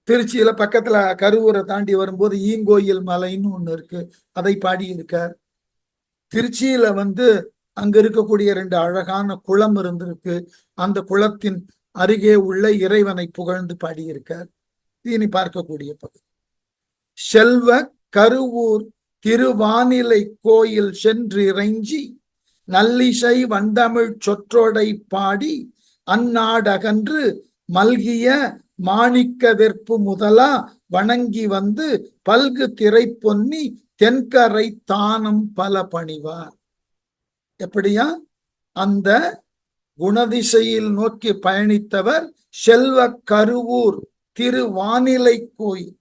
திருச்சியில பக்கத்துல கருவூரை தாண்டி வரும்போது ஈங்கோயில் மலைன்னு ஒண்ணு இருக்கு, அதை பாடியிருக்கார். திருச்சியில அங்க இருக்கக்கூடிய 2 அழகான குளம் இருந்திருக்கு. அந்த குளத்தின் அருகே உள்ள இறைவனை புகழ்ந்து பாடியிருக்கார். இனி பார்க்கக்கூடிய பகுதி. செல்வ கருவூர் திருவானிலை கோயில் சென்றிறைஞ்சி நல்லிசை வண்டமிழ் சொற்றொடை பாடி அந்நாடகன்று மல்கிய மாணிக்க வெற்பு முதலா வணங்கி பல்கு திரை பொன்னி தென்கரை தானம் பல பணிவார். எப்படியா? அந்த குணதிசையில் நோக்கி பயணித்தவர் செல்வ கருவூர் திருவானிலை கோயில்.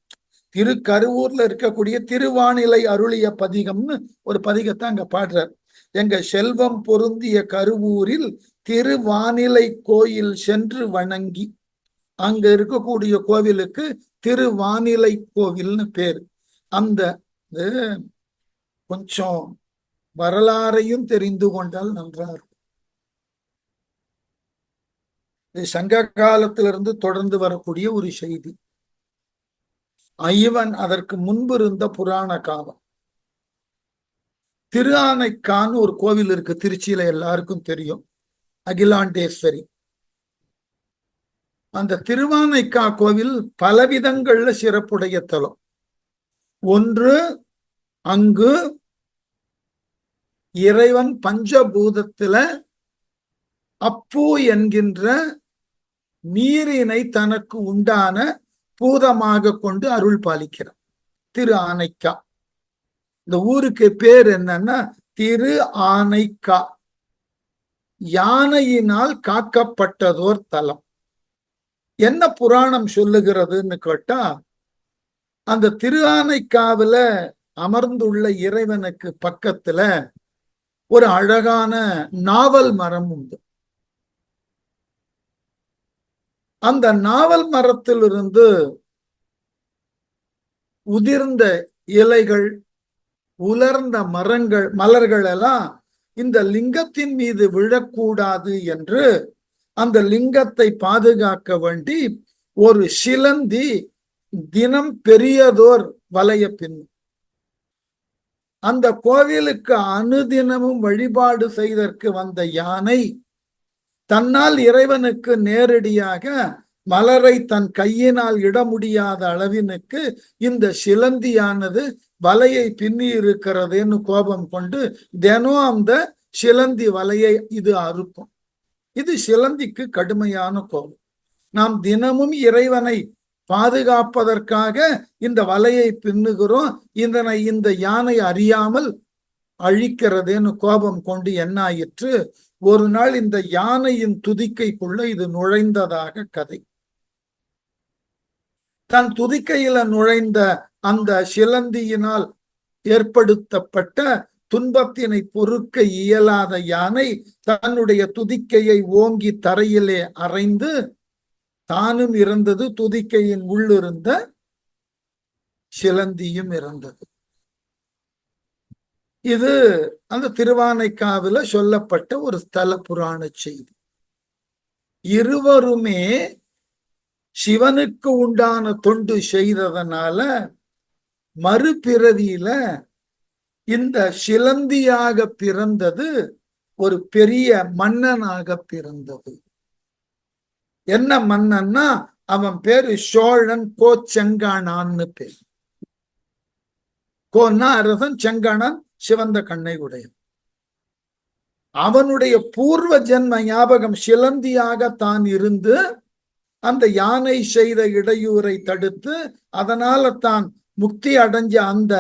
திருக்கருவூர்ல இருக்கக்கூடிய திருவானிலை அருளிய பதிகம்னு ஒரு பதிகத்தை அங்க பாடுறார். எங்க செல்வம் பொருந்திய கருவூரில் திருவானிலை கோயில் சென்று வணங்கி, அங்க இருக்கக்கூடிய கோவிலுக்கு திருவானிலை கோவில்னு பேரு. அந்த கொஞ்சம் வரலாறையும் தெரிந்து கொண்டால் நன்றாக. இது சங்க காலத்திலிருந்து தொடர்ந்து வரக்கூடிய ஒரு செய்தி. ஐவன் அதற்கு முன்பு இருந்த புராண காலம். திருஆனைக்கான்னு ஒரு கோவில் இருக்கு திருச்சியில, எல்லாருக்கும் தெரியும், அகிலாண்டேஸ்வரி. அந்த திருவானைக்கா கோவில் பலவிதங்கள்ல சிறப்புடைய தலம். ஒன்று, அங்கு இறைவன் பஞ்சபூதத்துல அப்பு என்கின்ற நீரினை தனக்கு உண்டான பூதமாக கொண்டு அருள் பாலிக்கிறார். திரு ஆனைக்கா. இந்த ஊருக்கு பேர் என்னன்னா திரு ஆனைக்கா. யானையினால் காக்கப்பட்டதோர் தலம். என்ன புராணம் சொல்லுகிறதுன்னு கேட்டா, அந்த திரு ஆனைக்காவில அமர்ந்துள்ள இறைவனுக்கு பக்கத்துல ஒரு அழகான நாவல் மரம் உண்டு. அந்த நாவல் மரத்திலிருந்து உதிர்ந்த இலைகள், உலர்ந்த மலர்கள் எல்லாம் இந்த லிங்கத்தின் மீது விழக்கூடாது என்று அந்த லிங்கத்தை பாதுகாக்க வேண்டி ஒரு சிலந்தி தினம் பெரியதோர் வலைய பின் அந்த கோவிலுக்கு அனுதினமும் வழிபாடு செய்தற்கு வந்த யானை தன்னால் இறைவனுக்கு நேரடியாக மலரை தன் கையினால் இட முடியாத அளவினுக்கு இந்த சிலந்தியானது வலையை பின்னி இருக்கிறதுன்னு கோபம் கொண்டு தினம் அந்த சிலந்தி வலையை இது அறுக்கும். இது சிலந்திக்கு கடுமையான கோபம். நாம் தினமும் இறைவனை பாதுகாப்பதற்காக இந்த வலையை பின்னுகிறோம், இதனை இந்த யானை அறியாமல் அழிக்கிறதுன்னு கோபம் கொண்டு என்ன ஆயிற்று, ஒரு நாள் இந்த யானையின் துதிக்கைக்குள்ள இது நுழைந்ததாக கதை. தன் துதிக்கையில நுழைந்த அந்த சிலந்தியினால் ஏற்படுத்தப்பட்ட துன்பத்தினை பொறுக்க இயலாத யானை தன்னுடைய துதிக்கையை ஓங்கி தரையிலே அறைந்து தானும் இறந்தது, துதிக்கையின் உள்ளிருந்த சிலந்தியும் இறந்தது. இது அந்த திருவானைக்காவில சொல்லப்பட்ட ஒரு ஸ்தல புராண செய்தி. இருவருமே சிவனுக்கு உண்டான தொண்டு செய்ததனால மறுபிறவியில இந்த சிலந்தியாக பிறந்தது ஒரு பெரிய மன்னனாக பிறந்தது. என்ன மன்னன்னா, அவன் பேரு சோழன் கோச்செங்கானான்னு பேர். கோன்னா அரசன், செங்கானான் சிவந்த கண்ணை உடைய. அவனுடைய பூர்வ ஜென்ம ஞாபகம் சிலந்தியாக தான் இருந்து அந்த யானை செய்த இடையூறை தடுத்து அதனால தான் முக்தி அடைஞ்ச அந்த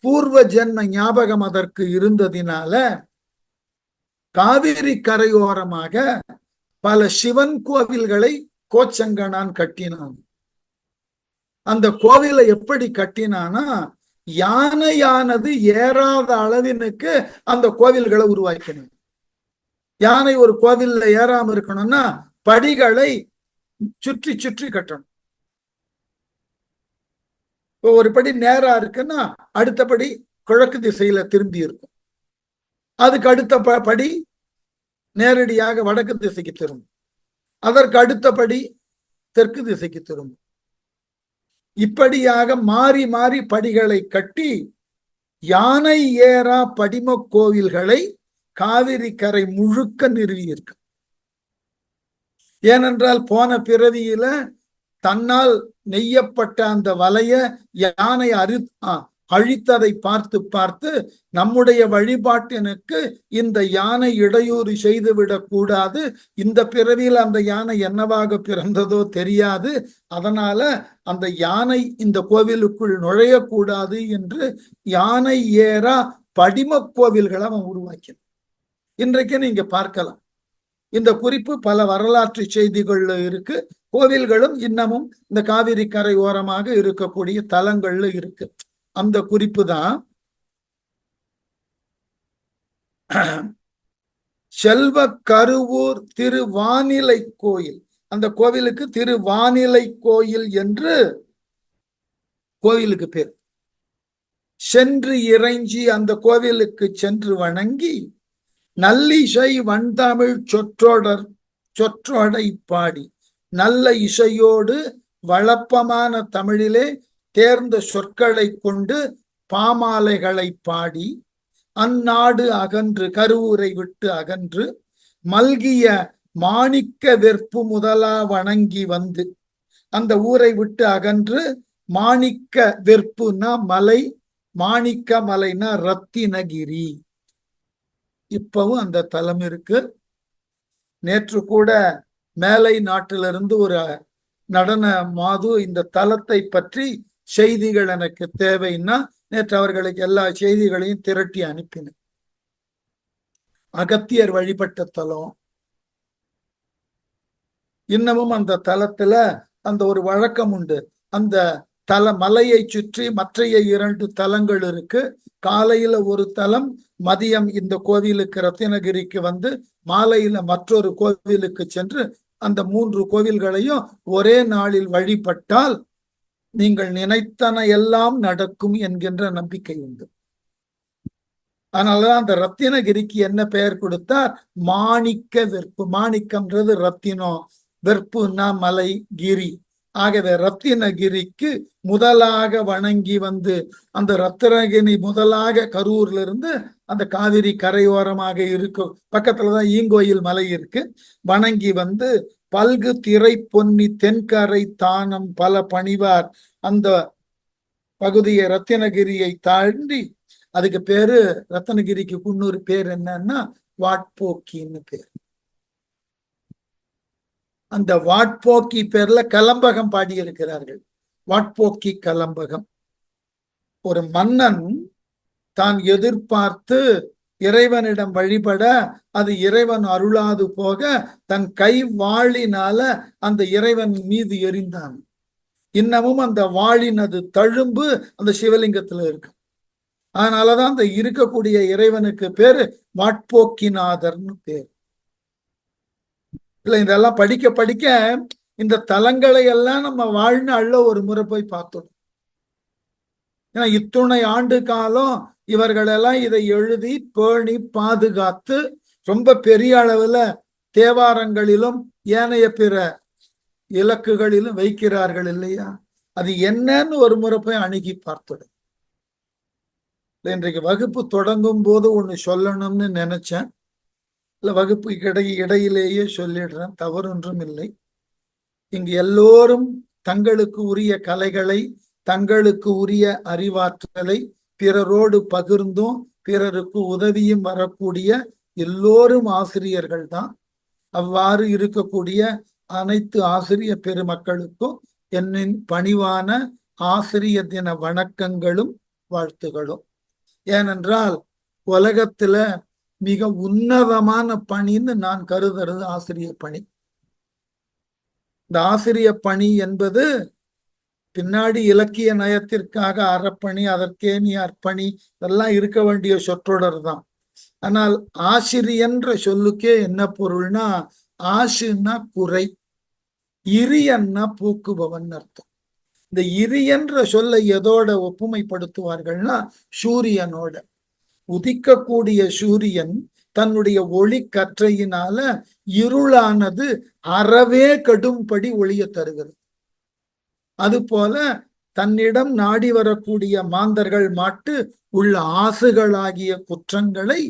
பூர்வ ஜென்ம ஞாபகம் அதற்கு இருந்ததினால காவிரி கரையோரமாக பல சிவன் கோவில்களை கோச்செங்கனான் கட்டினான். அந்த கோவிலை எப்படி கட்டினானா, யானையானது ஏறாத அளவினுக்கு அந்த கோவில்களை உருவாக்கினான். யானை ஒரு கோவில்ல ஏறாம இருக்கணும்னா படிகளை சுற்றி சுற்றி கட்டணும். இப்போ ஒரு படி நேரா இருக்குன்னா அடுத்தபடி கிழக்கு திசையில திரும்பி இருக்கும். அதுக்கு அடுத்த படி நேரடியாக வடக்கு திசைக்கு திரும்பும். அதற்கு அடுத்தபடி தெற்கு திசைக்கு திரும்பும். இப்படியாக மாறி மாறி படிகளை கட்டி யானை ஏறா படிம கோவில்களை காவிரி கரை முழுக்க நிறுவியிருக்கு. ஏனென்றால் போன பிறவியில தன்னால் நெய்யப்பட்ட அந்த வலைய யானை அழித்ததை பார்த்து பார்த்து நம்முடைய வழிபாட்டினுக்கு இந்த யானை இடையூறு செய்துவிடக் கூடாது, இந்த பிறவியில் அந்த யானை என்னவாக பிறந்ததோ தெரியாது, அதனால அந்த யானை இந்த கோவிலுக்குள் நுழையக்கூடாது என்று யானை ஏறா படிம கோவில்களை அவன் உருவாக்கினான். இன்றைக்கு நீங்க பார்க்கலாம், இந்த குறிப்பு பல வரலாற்று செய்திகள்ல இருக்கு. கோவில்களும் இன்னமும் இந்த காவிரி கரை ஓரமாக இருக்கக்கூடிய தலங்கள்ல இருக்கு. அந்த குறிப்பு தான் செல்வ கருவூர் திருவானிலை கோயில். அந்த கோவிலுக்கு திருவானிலை கோயில் என்று கோவிலுக்கு பேர். சென்று இறைஞ்சி அந்த கோவிலுக்கு சென்று வணங்கி நல்லிசை வண்தமிழ் சொற்றொடை பாடி நல்ல இசையோடு வழப்பமான தமிழிலே தேர்ந்த சொற்களை கொண்டு பாமாலைகளை பாடி அந்நாடு அகன்று கருவூரை விட்டு அகன்று மல்கிய மாணிக்க வெற்பு முதலா வணங்கி வந்து, அந்த ஊரை விட்டு அகன்று மாணிக்க வெற்புனா மலை, மாணிக்க மலைனா ரத்தினகிரி. இப்பவும் அந்த தலம் இருக்கு. நேற்று கூட மேலை நாட்டிலிருந்து ஒரு நடன மாது இந்த தலத்தை பற்றி செய்திகள் எனக்கு தேவைன்னா நேற்று அவர்களுக்கு எல்லா செய்திகளையும் திரட்டி அனுப்பினேன். அகத்தியர் வழிபட்ட தலம். இன்னமும் அந்த தலத்துல அந்த ஒரு வழக்கம் உண்டு. அந்த தல மலையை சுற்றி மற்றைய 2 தலங்கள் இருக்கு. காலையில ஒரு தலம், மதியம் இந்த கோவிலுக்கு ரத்தினகிரிக்கு வந்து மாலையில மற்றொரு கோவிலுக்கு சென்று அந்த 3 கோவில்களையும் ஒரே நாளில் வழிபட்டால் நீங்கள் நினைத்தன எல்லாம் நடக்கும் என்கின்ற நம்பிக்கை உண்டு. அதனாலதான் அந்த ரத்தினகிரிக்கு என்ன பெயர் கொடுத்தார்? மாணிக்க வெற்பு. மாணிக்கம்ன்றது ரத்தினம், வெற்புனா மலை, கிரி. ஆகவே ரத்தினகிரிக்கு முதலாக வணங்கி வந்து, அந்த ரத்தினகிரி முதலாக கரூர்ல இருந்து அந்த காவிரி கரையோரமாக இருக்கும் பக்கத்துலதான் ஈங்கோயில் மலை இருக்கு. வணங்கி வந்து பல்கு திரை பொன்னி தென்கரை தானம் பல பணிவார் அந்த பகுதியை ரத்தினகிரியை தாண்டி, அதுக்கு பேரு ரத்தினகிரிக்கு இன்னொரு பேர் என்னன்னா வாட்போக்கின்னு பேர். அந்த வாட்போக்கி பேர்ல கலம்பகம் பாடி இருக்கிறார்கள். வாட்போக்கி கலம்பகம். ஒரு மன்னன் தான் எதிர்பார்த்து இறைவனிடம் வழிபட அது இறைவன் அருளாது போக தன் கை வாளினால அந்த இறைவன் மீது எறிந்தான். இன்னமும் அந்த வாளினது தழும்பு அந்த சிவலிங்கத்துல இருக்கு. அதனாலதான் அந்த இருக்கக்கூடிய இறைவனுக்கு பேரு வாட்போக்கிநாதர்னு பேர். இல்ல, இதெல்லாம் படிக்க படிக்க இந்த தலங்களை எல்லாம் நம்ம வாழ்நாள்ல ஒரு முறை போய் பார்த்தோம். ஏன்னா இத்துணை ஆண்டு காலம் இவர்களெல்லாம் இதை எழுதி பேணி பாதுகாத்து ரொம்ப பெரிய அளவுல தேவாரங்களிலும் ஏனைய பிற இலக்குகளிலும் வைக்கிறார்கள் இல்லையா? அது என்னன்னு ஒரு முறை போய் அணுகி பார்த்தோம். இன்றைக்கு வகுப்பு தொடங்கும் போது ஒண்ணு சொல்லணும்னு நினைச்சேன். இல்ல, வகுப்பு இடையிலேயே சொல்லிடுறேன், தவறொன்றும் இல்லை. இங்கு எல்லோரும் தங்களுக்கு உரிய கலைகளை, தங்களுக்கு உரிய அறிவாற்றலை பிறரோடு பகிர்ந்தும் பிறருக்கு உதவியும் வரக்கூடிய எல்லோரும் ஆசிரியர்கள் தான். அவ்வாறு இருக்கக்கூடிய அனைத்து ஆசிரிய பெருமக்களுக்கும் என்னின் பணிவான ஆசிரியர் தின வணக்கங்களும் வாழ்த்துகளும். ஏனென்றால் உலகத்துல மிக உன்னதமான பணின்னு நான் கருதுறது ஆசிரியர் பணி. இந்த ஆசிரியர் பணி என்பது பின்னாடி இலக்கிய நயத்திற்காக அறப்பணி, அதற்கே நீ அர்ப்பணி, இதெல்லாம் இருக்க வேண்டிய சொற்றொடர் தான். ஆனால் ஆசிரியன்ற சொல்லுக்கே என்ன பொருள்னா, ஆசுன்னா குறை, இரியன்னா போக்குபவன் அர்த்தம். இந்த இரியன்ற சொல்லை எதோட ஒப்புமைப்படுத்துவார்கள்னா சூரியனோட. உதிக்கக்கூடிய சூரியன் தன்னுடைய ஒளி கற்றையினால இருளானது அறவே கடும்படி ஒளிய தருகிறது. அதுபோல தன்னிடம் நாடி வரக்கூடிய மாந்தர்கள் மாட்டு உள்ள ஆசுகளாகிய குற்றங்களை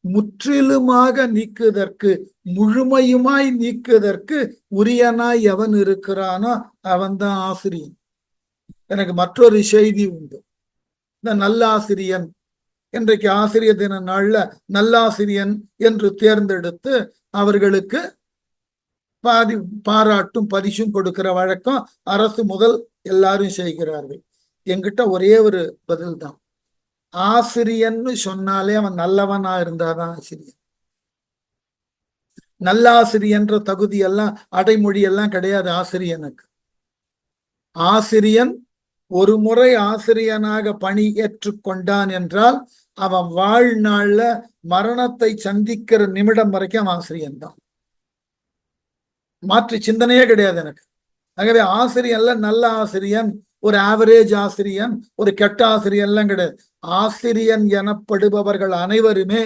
முற்றிலுமாக நீக்குவதற்கு, முழுமையுமாய் நீக்குவதற்கு உரியனாய் எவன் இருக்கிறானோ அவன்தான் ஆசிரியன். எனக்கு மற்றொரு செய்தி உண்டு. இந்த நல்லாசிரியன், இன்றைக்கு ஆசிரியர் தின நாள்ல நல்லாசிரியன் என்று தேர்ந்தெடுத்து அவர்களுக்கு பாராட்டும் பரிசும் கொடுக்கிற வழக்கம் அரசு முதல் எல்லாரும் செய்கிறார்கள். என்கிட்ட ஒரே ஒரு பதில் தான், ஆசிரியன்னு சொன்னாலே அவன் நல்லவனா இருந்தாதான் ஆசிரியன். நல்லாசிரியன்ற தகுதி எல்லாம் அடைமொழி எல்லாம் கிடையாது ஆசிரியனுக்கு. ஆசிரியன் ஒரு முறை ஆசிரியனாக பணி ஏற்றுக்கொண்டான் என்றால் அவன் வாழ்நாள்ல மரணத்தை சந்திக்கிற நிமிடம் வரைக்கும் அவன் ஆசிரியன் தான். மாற்று சிந்தனையே கிடையாது எனக்கு. ஆகவே ஆசிரியன்ல நல்ல ஆசிரியன், ஒரு ஆவரேஜ் ஆசிரியன், ஒரு கெட்ட ஆசிரியன் எல்லாம் கிடையாது. ஆசிரியன் எனப்படுபவர்கள் அனைவருமே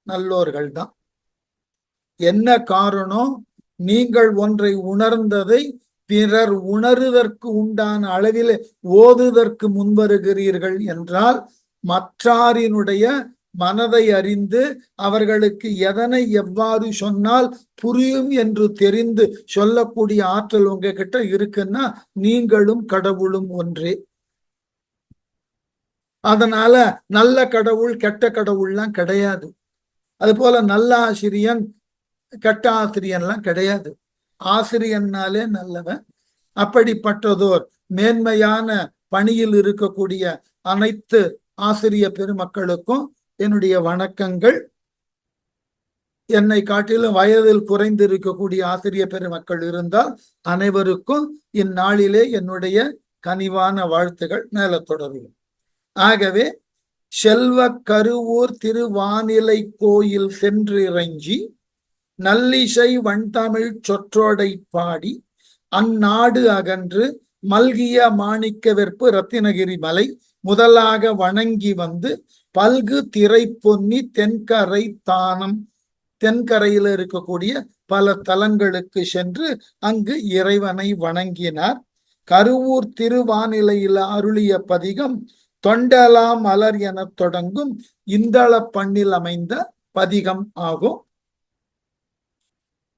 நல்லோர்கள் தான். என்ன காரணம்? நீங்கள் ஒன்றை உணர்ந்ததை பிறர் உணருவதற்கு உண்டான அளவில் ஓதுவதற்கு முன்வருகிறீர்கள் என்றால் மற்றாரினுடைய மனதை அறிந்து அவர்களுக்கு எதனை எவ்வாறு சொன்னால் புரியும் என்று தெரிந்து சொல்லக்கூடிய ஆற்றல் உங்ககிட்ட இருக்குன்னா நீங்களும் கடவுளும் ஒன்றே. அதனால நல்ல கடவுள் கெட்ட கடவுள்லாம் கிடையாது. அது போல நல்ல ஆசிரியன் கெட்ட ஆசிரியன்லாம் கிடையாது. ஆசிரியன்னாலே நல்லவன். அப்படிப்பட்டதோர் மேன்மையான பணியில் இருக்கக்கூடிய அனைத்து ஆசிரிய பெருமக்களுக்கும் என்னுடைய வணக்கங்கள். என்னை காட்டிலும் வயதில் குறைந்து இருக்கக்கூடிய ஆசிரிய பெருமக்கள் இருந்தால் அனைவருக்கும் இந்நாளிலே என்னுடைய கனிவான வாழ்த்துகள் மேல தொடரும். ஆகவே செல்வ கருவூர் திருவானிலை கோயில் சென்றிறைஞ்சி நல்லிசை வண்தமிழ் சொற்றோடை பாடி அந்நாடு அகன்று மல்கிய மாணிக்க வெற்பு ரத்தினகிரி மலை முதலாக வணங்கி வந்து பல்கு திரை பொன்னி தென்கரை தானம், தென்கரையில் இருக்கக்கூடிய பல தலங்களுக்கு சென்று அங்கு இறைவனை வணங்கினார். கருவூர் திருவானிலையில் அருளிய பதிகம் தொண்டலாம் மலர் என தொடங்கும் இந்தள பண்ணில் அமைந்த பதிகம் ஆகும்.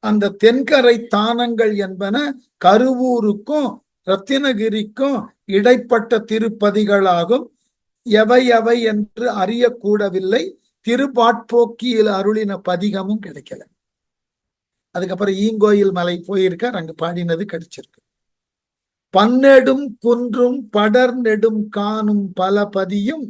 அந்த தென்கரை தானங்கள் என்பன கருவூருக்கும் ரத்தினகிரிக்கும் இடைப்பட்ட திருப்பதிகளாகும். எவை எவை என்று அறியக்கூடவில்லை. திருப்பாட்போக்கியில் அருளின பதிகமும் கிடைக்கல. அதுக்கப்புறம் ஈங்கோயில் மலை போயிருக்கார், அங்கு பாடினது கிடைச்சிருக்கு. பன்னெடும் குன்றும் படர் நெடும் காணும் பல பதியும்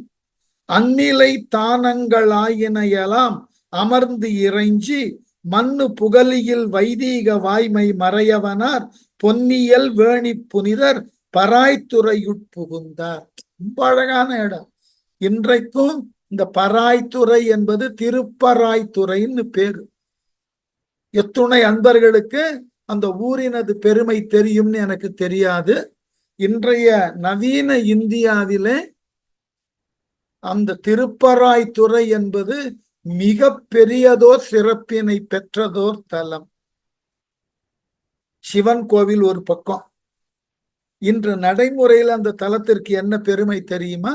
அந்நிலை தானங்களாயினையெல்லாம் அமர்ந்து இறைஞ்சி மண்ணு புகழியில் வைதீக வாய்மை மறையவனார் பொன்னியல் வேணி புனிதர் பராய்த்துறையுட்புகுந்தார். ரொம்ப அழகான இடம். இன்றைக்கும் இந்த பராய்த்துறை என்பது திருப்பராய்த்துறைன்னு பேரு. எத்துணை அன்பர்களுக்கு அந்த ஊரினது பெருமை தெரியும்னு எனக்கு தெரியாது. இன்றைய நவீன இந்தியாவிலே அந்த திருப்பராய்த்துறை என்பது மிக பெரியதோர் சிறப்பினை பெற்றதோர் தலம். சிவன் கோவில் ஒரு பக்கம். இன்று நடைமுறையில் அந்த தலத்திற்கு என்ன பெருமை தெரியுமா?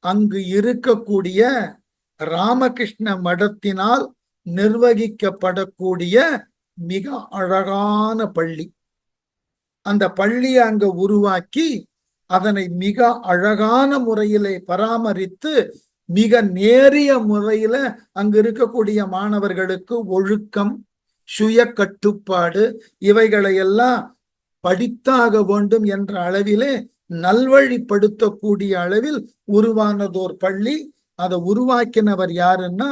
அங்கு இருக்கக்கூடிய ராமகிருஷ்ண மடத்தினால் நிர்வகிக்கப்படக்கூடிய மிக அழகான பள்ளி. அந்த பள்ளியை அங்க உருவாக்கி அதனை மிக அழகான முறையிலே பராமரித்து மிக நேரிய முறையில அங்கு இருக்கக்கூடிய மாணவர்களுக்கு ஒழுக்கம், சுய கட்டுப்பாடு இவைகளை எல்லாம் படித்தாக வேண்டும் என்ற அளவிலே நல்வழிப்படுத்தக்கூடிய அளவில் உருவானதோர் பள்ளி. அதை உருவாக்கினவர் யாருன்னா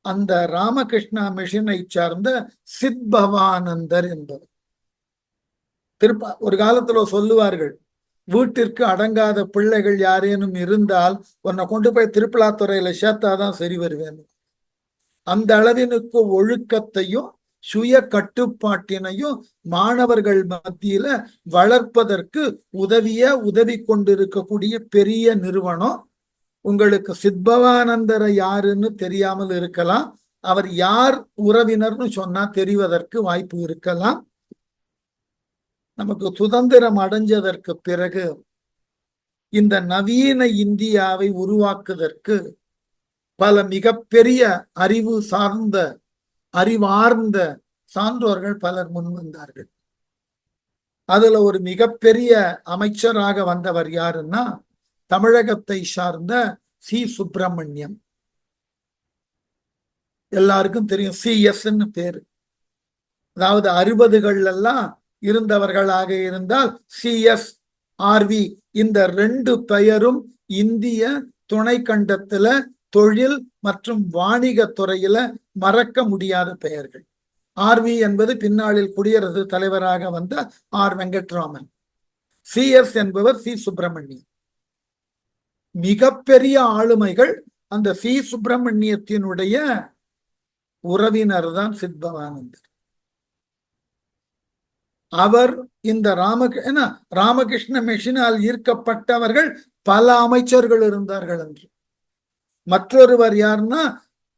அந்த ராமகிருஷ்ணா மிஷனை சார்ந்த சித்பவானந்தர் என்பவர். ஒரு காலத்துல சொல்லுவார்கள், வீட்டிற்கு அடங்காத பிள்ளைகள் யாரேனும் இருந்தால் உன்னை கொண்டு போய் திருப்பலாத்துறையில சேர்த்தாதான் சரி வருவேன். அந்த அளவினுக்கு ஒழுக்கத்தையும் சுய கட்டுப்பாட்டினையும் மாணவர்கள் மத்தியில வளர்ப்பதற்கு உதவி கொண்டிருக்கக்கூடிய பெரிய நிறுவனம். உங்களுக்கு சித்பவானந்தரை யாருன்னு தெரியாமல் இருக்கலாம். அவர் யார் உறவினர்னு சொன்னா தெரிவதற்கு வாய்ப்பு இருக்கலாம். நமக்கு சுதந்திரம் அடைஞ்சதற்கு பிறகு இந்த நவீன இந்தியாவை உருவாக்குவதற்கு பல மிகப்பெரிய அறிவார்ந்த சான்றோர்கள் பலர் முன்வந்தார்கள். அதுல ஒரு மிகப்பெரிய அமைச்சராக வந்தவர் யாருன்னா தமிழகத்தை சார்ந்த சி. சுப்பிரமணியம். எல்லாருக்கும் தெரியும், CS பேரு. அதாவது 60கள் இருந்தவர்களாக இருந்தால் CSRV இந்த 2 பெயரும் இந்திய துணை கண்டத்துல தொழில் மற்றும் வாணிக துறையில மறக்க முடியாத பெயர்கள். RV என்பது பின்னாளில் குடியரசு தலைவராக வந்த R. வெங்கட்ராமன். CS என்பவர் சி. சுப்பிரமணியம். மிகப்பெரிய ஆளுமைகள் அந்த சி. சுப்பிரமணியத்தினுடைய உறவினர் தான் சித்பவானந்தர். அவர் இந்த ராமகிருஷ்ண மிஷனால் ஈர்க்கப்பட்டவர்கள் பல அமைச்சர்கள் இருந்தார்கள் என்று. மற்றொருவர் யாருன்னா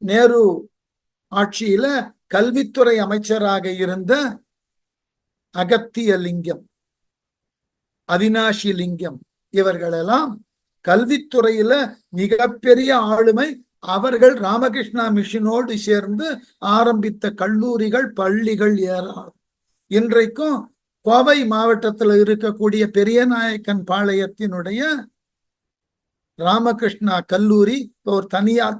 நேரு ஆட்சியில கல்வித்துறை அமைச்சராக இருந்த அகத்திய லிங்கம், அவினாஷி லிங்கம், இவர்களெல்லாம் கல்வித்துறையில மிகப்பெரிய ஆளுமை. அவர்கள் ராமகிருஷ்ணா மிஷனோடு சேர்ந்து ஆரம்பித்த கல்லூரிகள் பள்ளிகள் ஏராளம். இன்றைக்கும் கோவை மாவட்டத்தில் இருக்கக்கூடிய பெரியநாயக்கன் பாளையத்தினுடைய ராமகிருஷ்ணா கல்லூரி ஒரு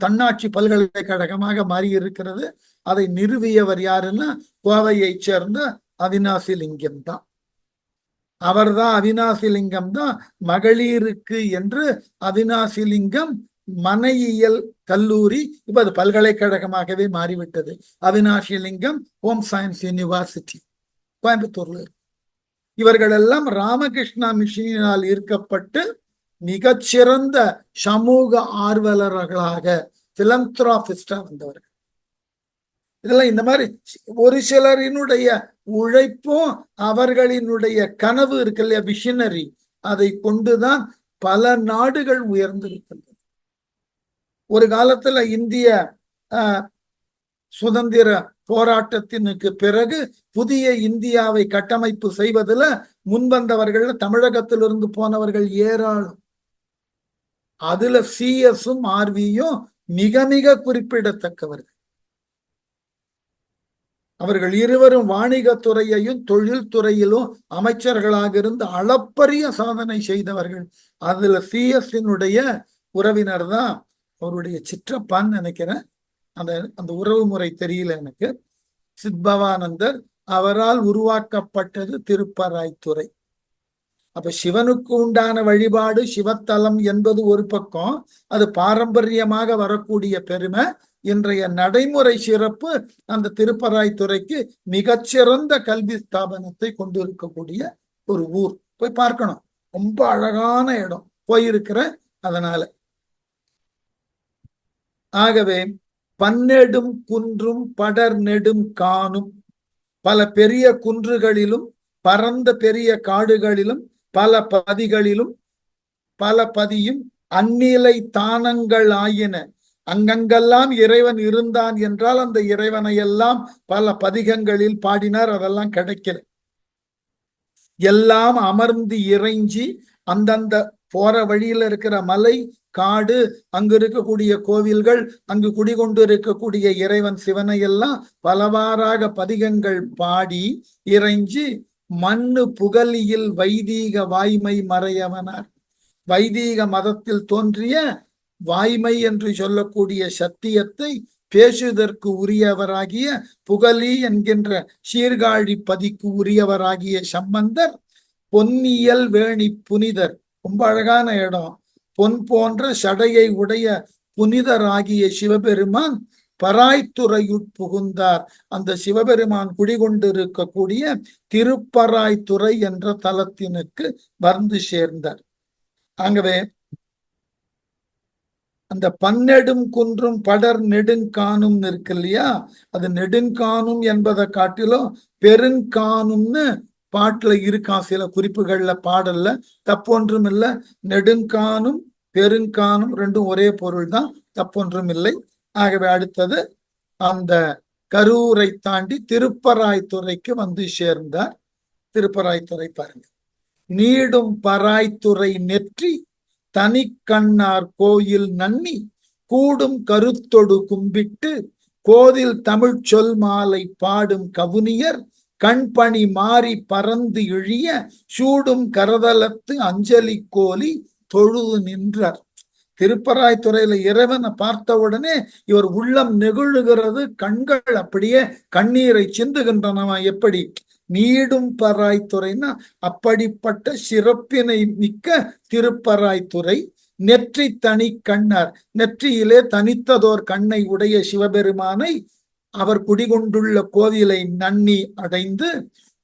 தன்னாட்சி பல்கலைக்கழகமாக மாறி இருக்கிறது. அதை நிறுவியவர் யாருன்னா கோவையை சேர்ந்த அவினாசி லிங்கம் தான். அவர்தான் அவினாசி லிங்கம் தான் மகளிருக்கு என்று அவினாசி லிங்கம் மனையியல் கல்லூரி இப்ப அது பல்கலைக்கழகமாகவே மாறிவிட்டது. அவினாசி லிங்கம் ஹோம் சயின்ஸ் யூனிவர்சிட்டி கோயம்புத்தூர்ல இருக்கு. இவர்கள் எல்லாம் ராமகிருஷ்ணா மிஷனினால் ஈர்க்கப்பட்டு மிகச்சிறந்த சமூக ஆர்வலர்களாக பிலந்த்ராபிஸ்டா வந்தவர்கள். இதெல்லாம் இந்த மாதிரி ஒரு சிலரினுடைய உழைப்பும் அவர்களினுடைய கனவு இருக்கு இல்லையா, விஷனரி, அதை கொண்டுதான் பல நாடுகள் உயர்ந்திருக்கின்றன. ஒரு காலத்துல இந்திய சுதந்திர போராட்டத்தினுக்கு பிறகு புதிய இந்தியாவை கட்டமைப்பு செய்வதில் முன்வந்தவர்கள் தமிழகத்திலிருந்து போனவர்கள் ஏராளம். அதுல CS-ம் RV-யும் மிக மிக குறிப்பிடத்தக்கவர்கள். அவர்கள் இருவரும் வாணிகத்துறையையும் தொழில்துறையிலும் அமைச்சர்களாக இருந்து அளப்பரிய சாதனை செய்தவர்கள். அதுல CS-னுடைய உறவினர் தான் அவருடைய சிற்றப்பான்னு நினைக்கிறேன். அந்த உறவு முறை தெரியல எனக்கு. சித்பவானந்தர், அவரால் உருவாக்கப்பட்டது திருப்பராய்த்துறை. அப்ப சிவனுக்கு உண்டான வழிபாடு சிவத்தலம் என்பது ஒரு பக்கம், அது பாரம்பரியமாக வரக்கூடிய பெருமை. இன்றைய நடைமுறை சிறப்பு அந்த திருப்பராய்த்துறைக்கு மிகச்சிறந்த கல்வி ஸ்தாபனத்தை கொண்டிருக்கக்கூடிய ஒரு ஊர். போய் பார்க்கணும், ரொம்ப அழகான இடம், போயிருக்கிற. அதனால ஆகவே பன்னெடும் குன்றும் படர் நெடும் காணும், பல பெரிய குன்றுகளிலும் பரந்த பெரிய காடுகளிலும் பல பதியும் அந்நிலை தானங்கள் ஆயின. அங்கங்கெல்லாம் இறைவன் இருந்தான் என்றால் அந்த இறைவனை எல்லாம் பல பதிகங்களில் பாடினார். அதெல்லாம் கிடைக்கல. எல்லாம் அமர்ந்து இறைஞ்சி அந்தந்த போற வழியில இருக்கிற மலை காடு, அங்கு இருக்கக்கூடிய கோவில்கள், அங்கு குடிகொண்டு இருக்கக்கூடிய இறைவன் சிவனை எல்லாம் பலவாறாக பதிகங்கள் பாடி இறைஞ்சி மண்ணு புகழியில் வைதீக வாய்மை மறையவனார். வைதீக மதத்தில் தோன்றிய வாய்மை என்று சொல்லக்கூடிய சத்தியத்தை பேசுவதற்கு உரியவராகிய புகழி என்கின்ற சீர்காழி பதிக்கு உரியவராகிய சம்பந்தர் பொன்னியல் வேணி புனிதர். ரொம்ப அழகான இடம். பொன் போன்ற சடையை உடைய புனிதராகிய சிவபெருமான் பராய்த்துறையுட்புகுந்தார். அந்த சிவபெருமான் குடிகொண்டிருக்கக்கூடிய திருப்பராய்த்துறை என்ற தலத்தினுக்கு வந்து சேர்ந்தார். ஆகவே அந்த பன்னெடும் குன்றும் படர் நெடுங்காணும் இருக்கு இல்லையா, அது நெடுங்காணும் என்பதை காட்டிலும் பெருங்காணும்னு பாட்டுல இருக்கான், சில குறிப்புகள்ல, பாடல்ல. தப்பொன்றும் இல்லை. நெடுங்காணும் பெருங்காணும் ரெண்டும் ஒரே பொருள் தான், தப்பொன்றும் இல்லை. ஆகவே அடுத்தது அந்த கரூரை தாண்டி திருப்பராய்த்துறைக்கு வந்து சேர்ந்தார். திருப்பராய்த்துறை பாருங்க. நீடும் பராய்த்துறை நெற்றி தனி கண்ணார் கோயில் நன்னி கூடும் கருத்தொடு கும்பிட்டு கோதில் தமிழ் சொல் மாலை பாடும் கவுனியர் கண்பணி மாறி பறந்து இழிய சூடும் கரதலத்து அஞ்சலி கோலி தொழுது நின்றார். திருப்பராய்த்துறையில இறைவனை பார்த்த உடனே இவர் உள்ளம் நெகிழுகிறது, கண்கள் அப்படியே கண்ணீரை சிந்துகின்றனவா. எப்படி? நீடும் பராய்த்துறைன்னா அப்படிப்பட்ட சிறப்பினை மிக்க திருப்பராய்த்துறை. நெற்றி தனி கண்ணார், நெற்றியிலே தனித்ததோர் கண்ணை உடைய சிவபெருமானை அவர் குடிகொண்டுள்ள கோவிலை நன்னி அடைந்து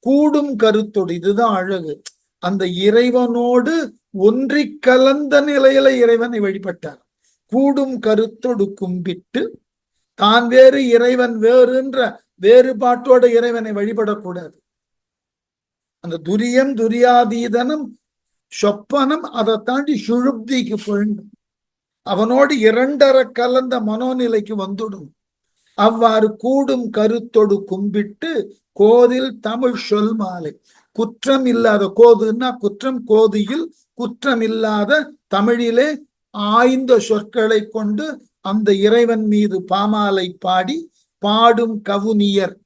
கூடும் கருத்தோடு, இதுதான் அழகு, அந்த இறைவனோடு ஒன்றி கலந்த நிலையில இறைவனை வழிபட்டார். கூடும் கருத்தொடு கும்பிட்டு, தான் வேறு இறைவன் வேறுன்ற வேறுபாட்டோட இறைவனை வழிபடக்கூடாது. அந்த துரியம் துரியாதீதனம் சொப்பனம் அதை தாண்டி சுழுப்திக்கு போயிடும், அவனோடு இரண்டர கலந்த மனோநிலைக்கு வந்துடும். அவ்வாறு கூடும் கருத்தொடு கும்பிட்டு கோதில் தமிழ் சொல் மாலை, குற்றம் இல்லாத, கோதுன்னா குற்றம், கோதியில் குற்றம் இல்லாத தமிழிலே ஆய்ந்த சொற்களை கொண்டு அந்த இறைவன் மீது பாமாலை பாடி பாடும் கவுனியர்,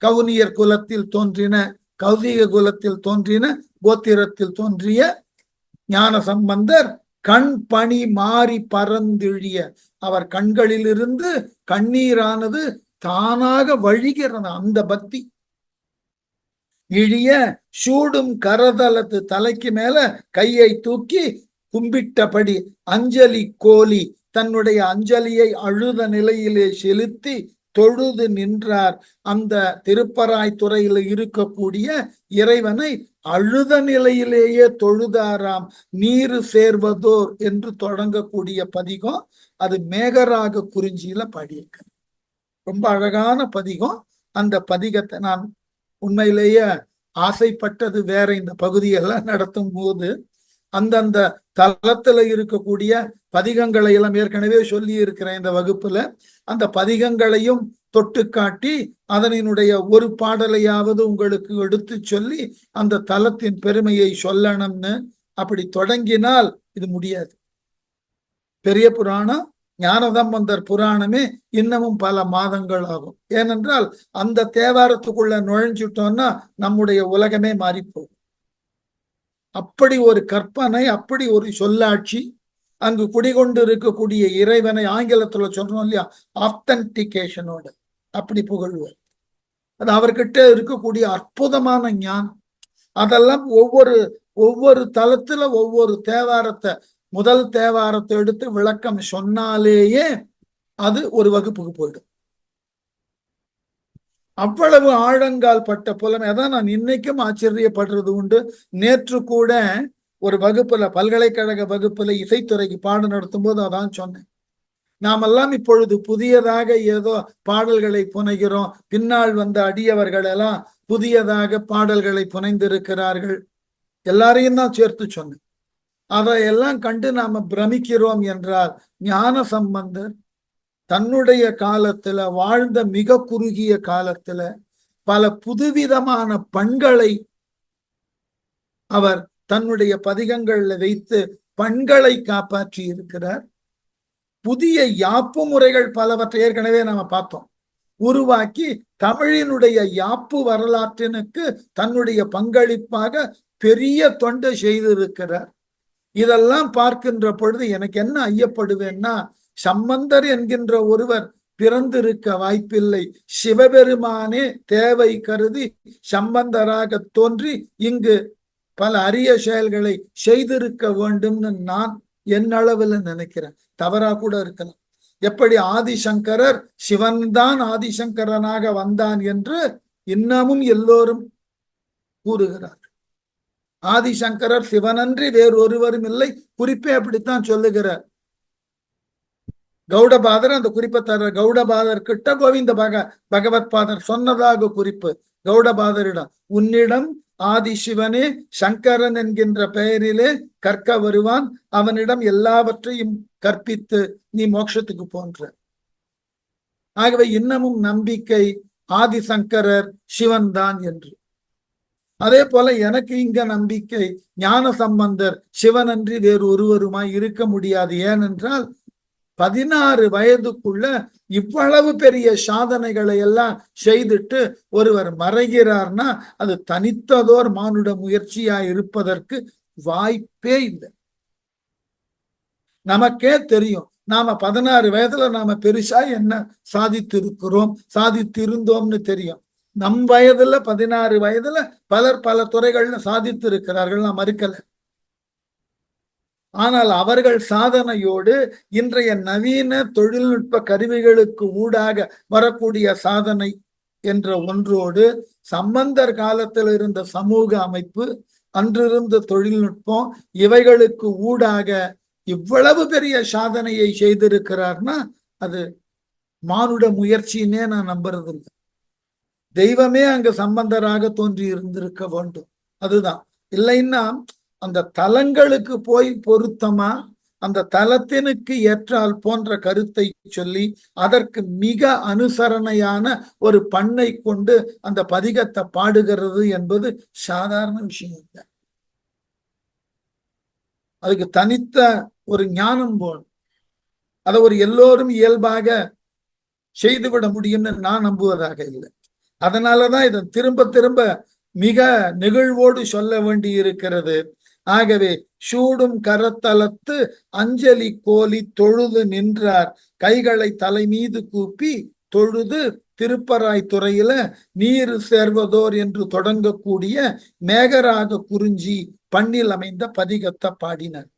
கவுனியர் குலத்தில் தோன்றின, கௌதிக குலத்தில் தோன்றின, கோத்திரத்தில் தோன்றிய ஞான சம்பந்தர் கண் பணி மாறி பறந்திழிய, அவர் கண்களிலிருந்து கண்ணீரானது தானாக வழிகிறது. அந்த பக்தி இழிய சூடும் கரதலத்து, தலைக்கு மேல கையை தூக்கி கும்பிட்டபடி அஞ்சலி கோலி, தன்னுடைய அஞ்சலியை அழுத நிலையிலே செலுத்தி தொழுது நின்றார். அந்த திருப்பராய்த்துறையில் இருக்கக்கூடிய இறைவனை அழுத நிலையிலேயே தொழுதாராம். நீரு சேர்வதோர் என்று தொடங்கக்கூடிய பதிகம், அது மேகராக குறிஞ்சியில பாடியிருக்க, ரொம்ப அழகான பதிகம். அந்த பதிகத்தை நான் உண்மையிலேயே ஆசைப்பட்டது வேற. இந்த பகுதியெல்லாம் நடத்தும் போது அந்தந்த தளத்துல இருக்கக்கூடிய பதிகங்களை எல்லாம் ஏற்கனவே சொல்லி இருக்கிறேன் இந்த வகுப்புல. அந்த பதிகங்களையும் தொட்டு காட்டி அதனுடைய ஒரு பாடலையாவது உங்களுக்கு எடுத்து சொல்லி அந்த தலத்தின் பெருமையை சொல்லணும்னு அப்படி தொடங்கினால் இது முடியாது. பெரிய புராணம், ஞானசம்பந்தர் புராணமே இன்னமும் பல மாதங்கள் ஆகும். ஏனென்றால் அந்த தேவாரத்துக்குள்ள நுழைஞ்சிட்டோம்னா நம்முடைய உலகமே மாறிப்போகும். அப்படி ஒரு கற்பனை, அப்படி ஒரு சொல்லாட்சி, அங்கு குடிகொண்டு இருக்கக்கூடிய இறைவனை ஆங்கிலத்துல சொல்றோம் இல்லையா, ஆத்தன்டிகேஷனோட அப்படி புகழ்வர். அது அவர்கிட்ட இருக்கக்கூடிய அற்புதமான ஞானம். அதெல்லாம் ஒவ்வொரு தளத்துல ஒவ்வொரு தேவாரத்தை, முதல் தேவாரத்தை எடுத்து விளக்கம் சொன்னாலேயே அது ஒரு வகுப்புக்கு போயிடும். அவ்வளவு ஆழங்கால் பட்ட புலமை. அதான் நான் இன்னைக்கும் ஆச்சரியப்படுறது உண்டு. நேற்று கூட ஒரு வகுப்புல, பல்கலைக்கழக வகுப்புல இசைத்துறைக்கு பாடம் நடத்தும் போது அதான் சொன்னேன். நாமெல்லாம் இப்பொழுது புதியதாக ஏதோ பாடல்களை புனைகிறோம், பின்னால் வந்த அடியவர்கள் எல்லாம் புதியதாக பாடல்களை புனைந்திருக்கிறார்கள், எல்லாரையும் தான் சேர்த்து சொன்னேன். அதையெல்லாம் கண்டு நாம பிரமிக்கிறோம் என்றால், ஞான சம்பந்தர் தன்னுடைய காலத்துல, வாழ்ந்த மிக குறுகிய காலத்துல பல புதுவிதமான பண்களை அவர் தன்னுடைய பதிகங்கள்ல வைத்து பண்களை காப்பாற்றி இருக்கிறார். புதிய யாப்பு முறைகள் பலவற்றை ஏற்கனவே நாம பார்த்தோம், உருவாக்கி தமிழினுடைய யாப்பு வரலாற்றினுக்கு தன்னுடைய பங்களிப்பாக பெரிய தொண்டை செய்திருக்கிறார். இதெல்லாம் பார்க்கின்ற பொழுது எனக்கு என்ன ஐயப்படுவேன்னா, சம்பந்தர் என்கின்ற ஒருவர் பிறந்திருக்க வாய்ப்பில்லை. சிவபெருமானே தேவை கருதி சம்பந்தராக தோன்றி இங்கு பல அரிய செயல்களை செய்திருக்க வேண்டும்னு நான் என் அளவில் நினைக்கிறேன். தவறா கூட இருக்கலாம். எப்படி ஆதிசங்கரர் சிவன்தான் ஆதிசங்கரனாக வந்தான் என்று இன்னமும் எல்லோரும் கூறுகிறார். ஆதிசங்கரர் சிவனன்றி வேறு ஒருவரும் இல்லை, குறிப்பே அப்படித்தான் சொல்லுகிறார். கௌடபாதர் அந்த குறிப்பை தர கௌடபாதர் கிட்ட கோவிந்த பகவத் பாதர் சொன்னதாக குறிப்பு. கௌடபாதரிடம், உன்னிடம் ஆதி சிவனே சங்கரன் என்கின்ற பெயரிலே கற்க வருவான், அவனிடம் எல்லாவற்றையும் கற்பித்து நீ மோட்சத்துக்கு போன்ற. ஆகவே இன்னமும் நம்பிக்கை ஆதிசங்கரர் சிவன் தான் என்று. அதே போல எனக்கு இங்க நம்பிக்கை ஞான சம்பந்தர் சிவனன்றி வேறு ஒருவருமாய் இருக்க முடியாது. ஏனென்றால் 16 வயதுக்குள்ள இவ்வளவு பெரிய சாதனைகளை எல்லாம் செய்துட்டு ஒருவர் மறைகிறார்னா அது தனித்ததோர் மானுட முயற்சியா இருப்பதற்கு வாய்ப்பே இல்லை. நமக்கே தெரியும், நாம 16 வயதுல நாம பெருசா என்ன சாதித்திருக்கிறோம், சாதித்திருந்தோம்னு தெரியும். நம் வயதுல 16 வயதுல பலர் பல துறைகள்ல சாதித்து இருக்கிறார்கள், நான் மறுக்கல. ஆனால் அவர்கள் சாதனையோடு இன்றைய நவீன தொழில்நுட்ப கருவிகளுக்கு ஊடாக வரக்கூடிய சாதனை என்ற ஒன்றோடு சம்பந்தர் காலத்தில் இருந்த சமூக அமைப்பு, அன்றிருந்த தொழில்நுட்பம், இவைகளுக்கு ஊடாக இவ்வளவு பெரிய சாதனையை செய்திருக்கிறார்னா அது மானுட முயற்சின்னே நான் நம்புறது இல்லை. தெய்வமே அங்க சம்பந்தராக தோன்றி இருந்திருக்க வேண்டும். அதுதான். இல்லைன்னா அந்த தலங்களுக்கு போய் பொருத்தமா அந்த தலத்தினுக்கு ஏற்றால் போன்ற கருத்தை சொல்லி அதற்கு மிக அனுசரணையான ஒரு பண்ணை கொண்டு அந்த பதிகத்தை பாடுகிறது என்பது சாதாரண விஷயம் இல்லை. அதுக்கு தனித்த ஒரு ஞானம் போடும். அதை ஒரு எல்லோரும் இயல்பாக செய்துவிட முடியும்னு நான் நம்புவதாக இல்லை. அதனாலதான் இதை திரும்ப திரும்ப மிக நெகிழ்வோடு சொல்ல வேண்டி இருக்கிறது. ஆகவே சூடும் கரத்தலத்து அஞ்சலி கோலி தொழுது நின்றார், கைகளை தலை மீது கூப்பி தொழுது திருப்பராய் துறையில நீர் சேர்வதோர் என்று தொடங்கக்கூடிய மேகராக குறிஞ்சி பண்ணில் அமைந்த பதிகத்தை பாடினார்.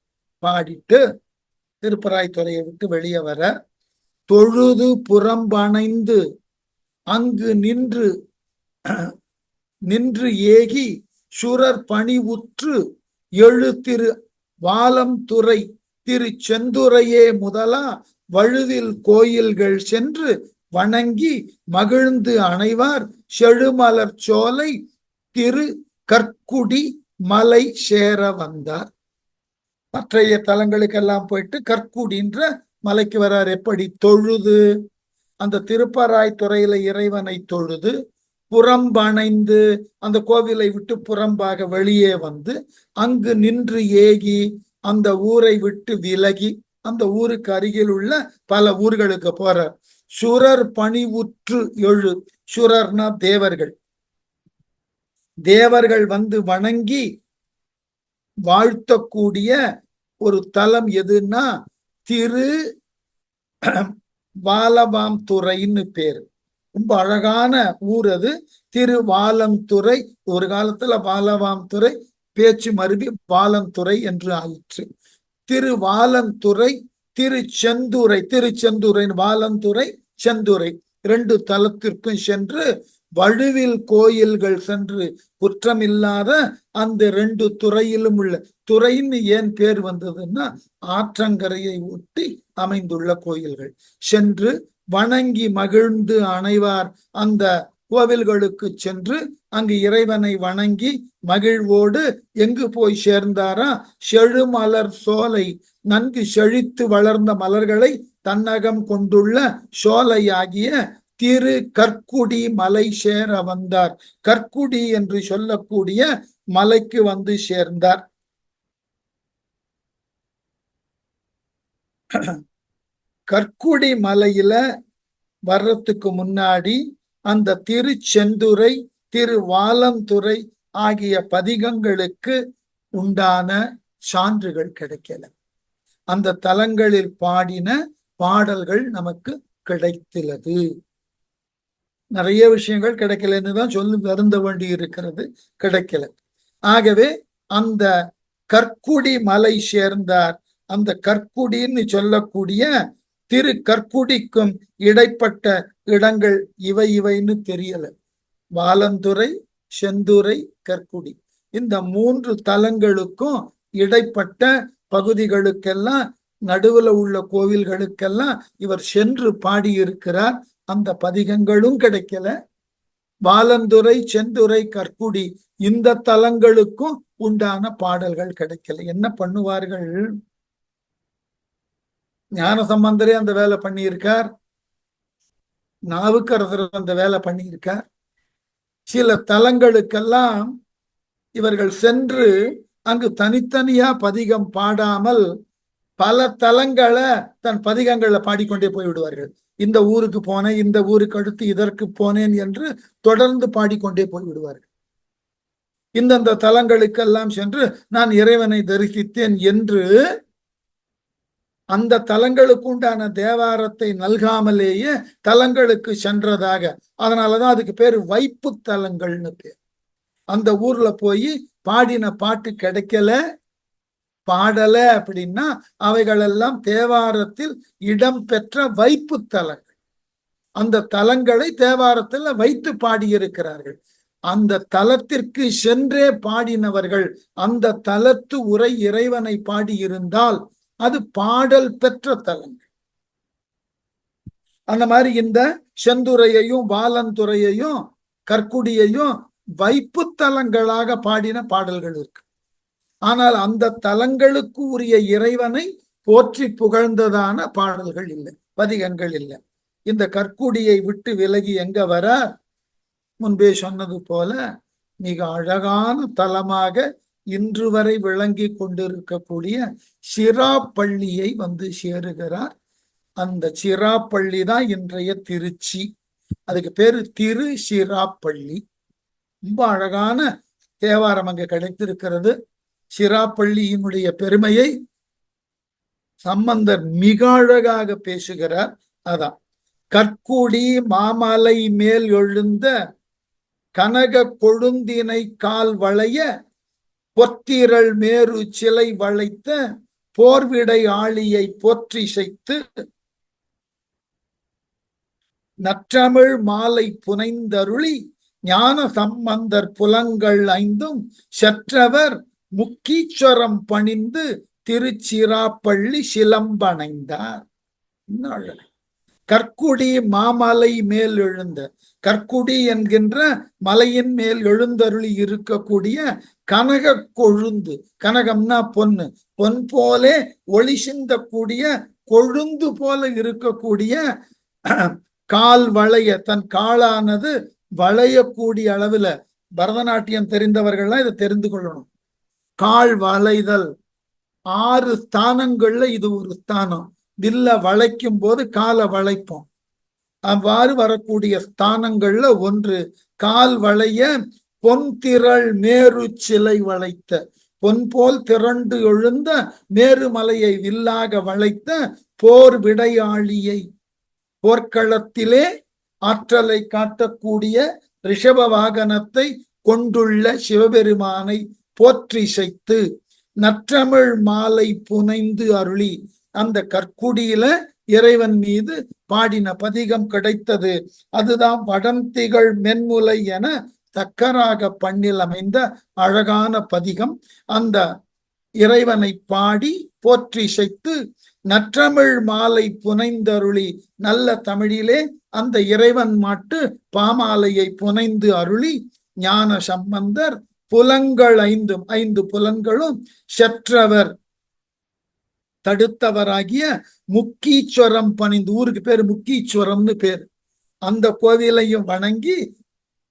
பாடிட்டு திருப்பராய் துறையை விட்டு வெளியே வர, தொழுது புறம்பணைந்து அங்கு நின்று ஏகி சுரர் பணி உற்று எழு திரு வாலம் துறை திரு செந்துரையே முதலா வழுவில் கோயில்கள் சென்று வணங்கி மகிழ்ந்து அணைவார் செழுமலர் சோலை திரு கற்குடி மலை சேர வந்தார். மற்றைய தலங்களுக்கெல்லாம் போயிட்டு கற்குடின்ற மலைக்கு வரார். எப்படி? தொழுது, அந்த திருப்பராய் துறையில இறைவனை தொழுது, புறம்பணைந்து அந்த கோவிலை விட்டு புறம்பாக வெளியே வந்து, அங்கு நின்று ஏகி அந்த ஊரை விட்டு விலகி அந்த ஊருக்கு அருகில் உள்ள பல ஊர்களுக்கு போறார். சுரர் பணி உற்று எழு, சுரர்னா தேவர்கள், தேவர்கள் வந்து வணங்கி வாழ்த்தக்கூடிய ஒரு தலம் எதுன்னா திரு வாலவாம்துறைன்னு பேரு. ரொம்ப அழகான ஊர் அது, திருவாலந்துறை. ஒரு காலத்துல வாலவாம்துறை பேச்சு மருவி வாலந்துறை என்று ஆயிற்று. திருவாலந்துறை, திருச்செந்துரை, திருச்செந்துரை, வாலந்துறை, செந்துரை 2 தலத்திற்கும் சென்று வழுவில் கோயில்கள் சென்று, குற்றமில்லாத அந்த 2 துறையிலும் உள்ள, துறைன்னு ஏன் பேர் வந்ததுன்னா ஆற்றங்கரையை ஒட்டி அமைந்துள்ள கோயில்கள் சென்று வணங்கி மகிழ்ந்து அணைவார். அந்த கோவில்களுக்கு சென்று அங்கு இறைவனை வணங்கி மகிழ்வோடு எங்கு போய் சேர்ந்தாரா? செழுமலர் சோலை, நன்கு செழித்து வளர்ந்த மலர்களை தன்னகம் கொண்டுள்ள சோலையாகிய திரு கற்குடி மலை சேர வந்தார். கற்குடி என்று சொல்லக்கூடிய மலைக்கு வந்து சேர்ந்தார். கற்குடி மலையில வர்றதுக்கு முன்னாடி அந்த திருச்செந்துரை, திருவாலந்துறை ஆகிய பதிகங்களுக்கு உண்டான சான்றுகள் கிடைக்கல. அந்த தலங்களில் பாடின பாடல்கள் நமக்கு கிடைத்துள்ளது. நிறைய விஷயங்கள் கிடைக்கலன்னு தான் சொல்லி வருந்த வேண்டி இருக்கிறது, கிடைக்கல. ஆகவே அந்த கற்குடி மலை சேர்ந்தார். அந்த கற்குடின்னு சொல்லக்கூடிய திரு கற்குடிக்கும் இடைப்பட்ட இடங்கள் இவைன்னு தெரியல. வாலந்துறை, செந்துரை, கற்குடி, இந்த 3 தலங்களுக்கும் இடைப்பட்ட பகுதிகளுக்கெல்லாம் நடுவுல உள்ள கோவில்களுக்கெல்லாம் இவர் சென்று பாடியிருக்கிறார். அந்த பதிகங்களும் கிடைக்கல. வாலந்துறை, செந்துறை, கற்குடி இந்த தலங்களுக்கும் உண்டான பாடல்கள் கிடைக்கல. என்ன பண்ணுவார்கள்? ஞானசம்பந்தரே அந்த வேலை பண்ணியிருக்கார், நாவுக்கரசர் அந்த வேலை பண்ணியிருக்கார். சில தலங்களுக்கெல்லாம் இவர்கள் சென்று அங்கு தனித்தனியா பதிகம் பாடாமல் பல தலங்களை தன் பதிகங்களை பாடிக்கொண்டே போய்விடுவார்கள். இந்த ஊருக்கு போனேன், இந்த ஊருக்கு அடுத்து இதற்கு போனேன் என்று தொடர்ந்து பாடிக்கொண்டே போய்விடுவார்கள். இந்தந்த தலங்களுக்கெல்லாம் சென்று நான் இறைவனை தரிசித்தேன் என்று அந்த தலங்களுக்கு உண்டான தேவாரத்தை நல்காமலேயே தலங்களுக்கு சென்றதாக. அதனாலதான் அதுக்கு பேரு வைப்பு தலங்கள்னு பேர். அந்த ஊர்ல போய் பாடின பாட்டு கிடைக்கல, பாடல அப்படின்னா அவைகளெல்லாம் தேவாரத்தில் இடம் பெற்ற வைப்பு தலங்கள். அந்த தலங்களை தேவாரத்தில் வைத்து பாடியிருக்கிறார்கள். அந்த தலத்திற்கு சென்றே பாடினவர்கள் அந்த தலத்து உரை இறைவனை பாடியிருந்தால் அது பாடல் பெற்ற தலங்கள். அந்த மாதிரி இந்த செந்துறையையும் வாலந்துறையையும் கற்குடியையும் வைப்பு தலங்களாக பாடின பாடல்கள் இருக்கு. ஆனால் அந்த தலங்களுக்கு உரிய இறைவனை போற்றி புகழ்ந்ததான பாடல்கள் இல்லை, பதிகங்கள் இல்லை. இந்த கற்குடியை விட்டு விலகி எங்க வர, முன்பே சொன்னது போல மிக அழகான தலமாக இன்று வரை விளங்கி கொண்டிருக்கக்கூடிய சிராப்பள்ளியை வந்து சேருகிறார். அந்த சிராப்பள்ளி தான் இன்றைய திருச்சி. அதுக்கு பேரு திரு சிராப்பள்ளி. ரொம்ப அழகான தேவாரம் அங்க கிடைத்திருக்கிறது. சிராப்பள்ளியினுடைய பெருமையை சம்பந்தர் மிக அழகாக பேசுகிறார். அதான் கற்குடி மாமலை மேல் எழுந்த கனக கொழுந்தினை கால் வளைய பொத்திரள் மேரு சிலை வளைத்த போர்விடை ஆளியை போற்றி செய்து நற்றமிழ் மாலை புனைந்தருளி ஞான சம்பந்தர் புலங்கள் ஐந்தும் செற்றவர் முக்கீஸ்வரம் பணிந்து திருச்சிராப்பள்ளி சிலம்பணைந்தார். கற்குடி மாமலை மேல் எழுந்த, கற்குடி என்கின்ற மலையின் மேல் எழுந்தருளி இருக்கக்கூடிய கனக கொழுந்து, கனகம்னா பொன்னு, பொன் போலே ஒளி சிந்தக்கூடிய கொழுந்து போல இருக்கக்கூடிய கால் வளைய, தன் காலானது வளையக்கூடிய அளவுல, பரதநாட்டியம் தெரிந்தவர்கள்லாம் இதை தெரிந்து கொள்ளணும். கால் வளைதல் 6 ஸ்தானங்கள்ல இது ஒரு ஸ்தானம். வில்ல வளைக்கும் போது காலை வளைப்போம். அவ்வாறு வரக்கூடிய ஸ்தானங்கள்ல ஒன்று கால் வளைய பொன் திரள் மேரு சிலை வளைத்த, பொன் போல் திரண்டு எழுந்த மேருமலையை வில்லாக வளைத்த போர் விடையாளியை, போர்க்களத்திலே ஆற்றலை காட்டக்கூடிய ரிஷப வாகனத்தை கொண்டுள்ள சிவபெருமானை போற்றி செய்து நற்றமிழ் மாலை புனைந்து அருளி, அந்த கற்குடியில இறைவன் மீது பாடின பதிகம் கிடைத்தது. அதுதான் வடந்திகள் மென்முலை என தக்கராக பண்ணில் அமைந்த அழகான பதிகம். அந்த இறைவனை பாடி போற்றி செய்து நற்றமிழ் மாலை புனைந்தருளி, நல்ல தமிழிலே அந்த இறைவன் மாட்டு பாமாலையை புனைந்து அருளி ஞான சம்பந்தர் புலங்கள் ஐந்தும், 5 புலன்களும் செற்றவர் தடுத்தவராகிய முக்கீஸ்வரம் பணிந்து, ஊருக்கு பேரு முக்கீஸ்வரம்னு பேரு, அந்த கோவிலையும் வணங்கி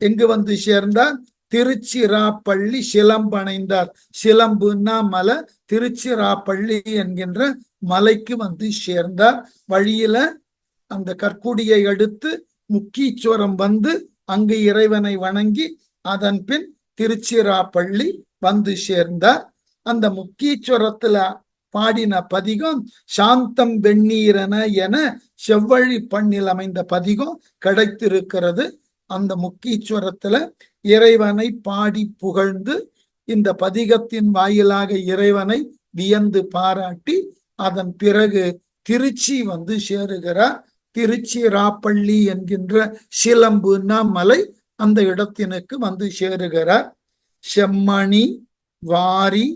எங்கு வந்து சேர்ந்தார்? திருச்சிராப்பள்ளி சிலம்பணைந்தார். சிலம்புன்னா மலை, திருச்சிராப்பள்ளி என்கின்ற மலைக்கு வந்து சேர்ந்தார். வழியில அந்த கற்குடியை அடுத்து முக்கீஸ்வரம் வந்து அங்கு இறைவனை வணங்கி அதன் பின் திருச்சிராப்பள்ளி வந்து சேர்ந்தார். அந்த முக்கீஸ்வரத்துல பாடின பதிகம் சாந்தம் வெண்ணீரன என செவ்வழி பண்ணில் அமைந்த பதிகம் கிடைத்திருக்கிறது. அந்த முக்கீஸ்வரத்துல இறைவனை பாடி புகழ்ந்து இந்த பதிகத்தின் வாயிலாக இறைவனை வியந்து பாராட்டி அதன் பிறகு திருச்சி வந்து சேருகிறார். திருச்சிராப்பள்ளி என்கின்ற சிலம்புனா மலை, அந்த இடத்தினுக்கு வந்து சேருகிறார். செம்மணி வாரி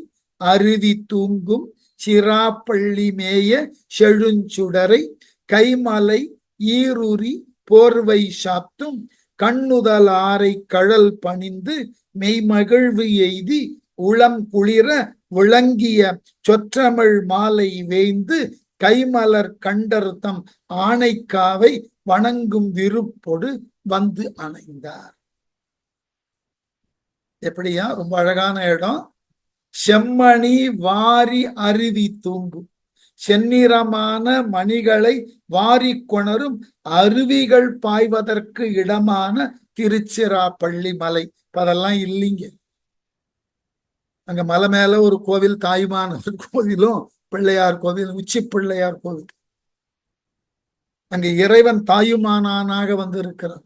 அருவி தூங்கும் சிராப்பள்ளி மேய செழுஞ்சுடரை கைமலை ஈருரி போர்வை சாத்தும் கண்ணுதல் ஆரை கழல் பணிந்து மெய்மகிழ்வு எய்தி உளம் குளிர விளங்கிய சொற்றமிழ் மாலை வேய்ந்து கைமலர் கண்டர்தம் ஆணைக்காவை வணங்கும் விருப்பொடு வந்து அணைந்தார். எப்படியா? ரொம்ப அழகான இடம். செம்மணி வாரி அருவி தூங்கும், செந்நிறமான மணிகளை வாரி கொணரும் அருவிகள் பாய்வதற்கு இடமான திருச்சிராப்பள்ளி மலை. அதெல்லாம் இல்லைங்க. அங்க மலை மேல ஒரு கோவில், தாயுமானவர் கோவிலும் பிள்ளையார் கோவில், உச்சி பிள்ளையார் கோவில். அங்க இறைவன் தாயுமானானாக வந்து இருக்கிறார்.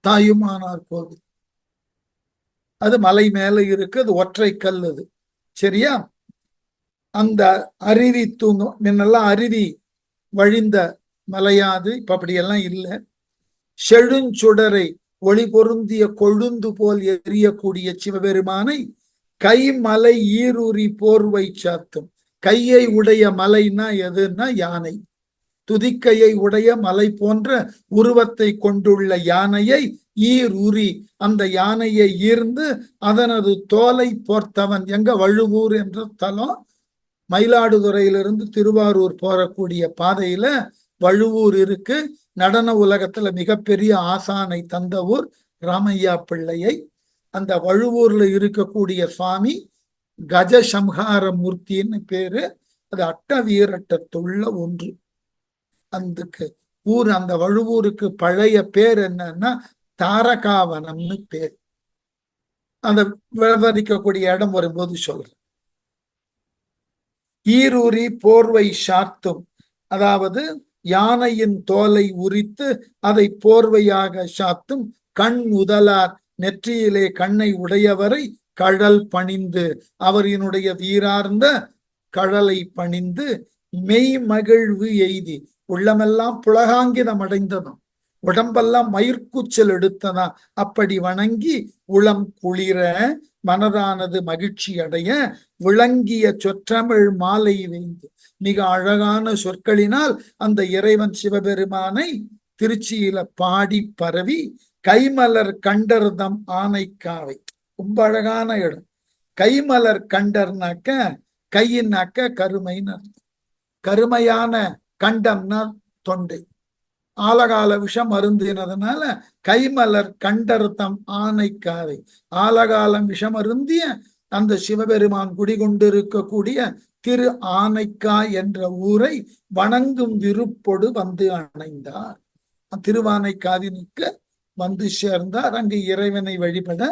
தாயுமானார் கோவில் அது மலை மேல இருக்கு. அது ஒற்றை கல். அது சரியா? அந்த அருவி தூங்கும். முன்னெல்லாம் அருவி வழிந்த மலையாது, இப்ப அப்படியெல்லாம் இல்லை. செழுஞ்சுடரை ஒளி பொருந்திய கொழுந்து போல் எரியக்கூடிய சிவபெருமானை கைமலை ஈருரி போர்வை சாத்தும். கையை உடைய மலைன்னா எதுன்னா யானை. துதிக்கையை உடைய மலை போன்ற உருவத்தை கொண்டுள்ள யானையை ஈருரி, அந்த யானையை ஈர்ந்து அதனது தோலை போர்த்தவன். எங்க? வழுவூர் என்ற தலம். மயிலாடுதுறையிலிருந்து திருவாரூர் போறக்கூடிய பாதையில வழுவூர் இருக்கு. நடன உலகத்துல மிகப்பெரிய ஆசானை தந்த ஊர் ராமையா பிள்ளையை. அந்த வழுவூர்ல இருக்கக்கூடிய சுவாமி கஜசம்ஹார மூர்த்தின்னு பேரு. அது அட்ட வீரட்டத்துள்ள ஒன்று. அதுக்கு ஊர், அந்த வழுவூருக்கு பழைய பேர் என்னன்னா தாரகாவனம்னு பேர். அந்த விவரிக்கக்கூடிய இடம் வரும்போது சொல்றேன். ஈரூரி போர்வை சாத்தும், அதாவது யானையின் தோலை உரித்து அதை போர்வையாக சாத்தும் கண் முதலார் நெற்றியிலே கண்ணை உடையவரை கழல் பணிந்து, அவரினுடைய வீரார்ந்த கழலை பணிந்து மெய் மகிழ்வு எய்தி, உள்ளமெல்லாம் புலகாங்கிதம் அடைந்ததும் உடம்பெல்லாம் மயிர்கூச்சல் எடுத்ததா அப்படி வணங்கி உளம் குளிர மனதானது மகிழ்ச்சி அடைய விளங்கிய சொற்றமிழ் மாலை வேந்து, மிக அழகான சொற்களினால் அந்த இறைவன் சிவபெருமானை திருச்சியில பாடி பரவி கைமலர் கண்டர்தம் ஆனைக்காவை. ரொம்ப அழகான இடம். கைமலர் கண்டர்னாக்க, கையினாக்க கருமைன்னு அர்த்தம். கருமையான கண்டம்னா தொண்டை. ஆலகால விஷம் அருந்தினதுனால கைமலர் கண்டர்தம் ஆனைக்காவை. ஆலகாலம் விஷம் அருந்திய அந்த சிவபெருமான் குடிகொண்டிருக்கக்கூடிய திரு ஆனைக்கா என்ற ஊரை வணங்கும் விருப்பொடு வந்து அணைந்தார். திருவானைக்காவினுக்கு வந்து சேர்ந்தார். அங்கு இறைவனை வழிபட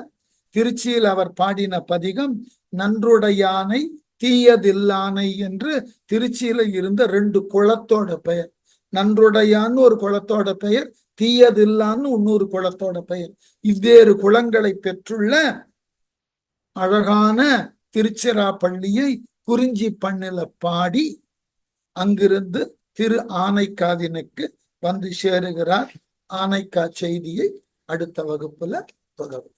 திருச்சியில் அவர் பாடின பதிகம் நன்றுடையானை தீயதில்லானை என்று திருச்சியில இருந்த 2 குளத்தோட பெயர். நன்றுடையான்னு ஒரு குளத்தோட பெயர், தீயதில்லான்னு இன்னொரு குளத்தோட பெயர். இவ்வேறு குளங்களை பெற்றுள்ள அழகான திருச்சிராப்பள்ளியை குறிஞ்சி பண்ணில பாடி அங்கிருந்து திரு ஆனைக்காவினுக்கு வந்து சேருகிறார். ஆனைக்கா செய்தியை அடுத்த வகுப்புல தொடரும்.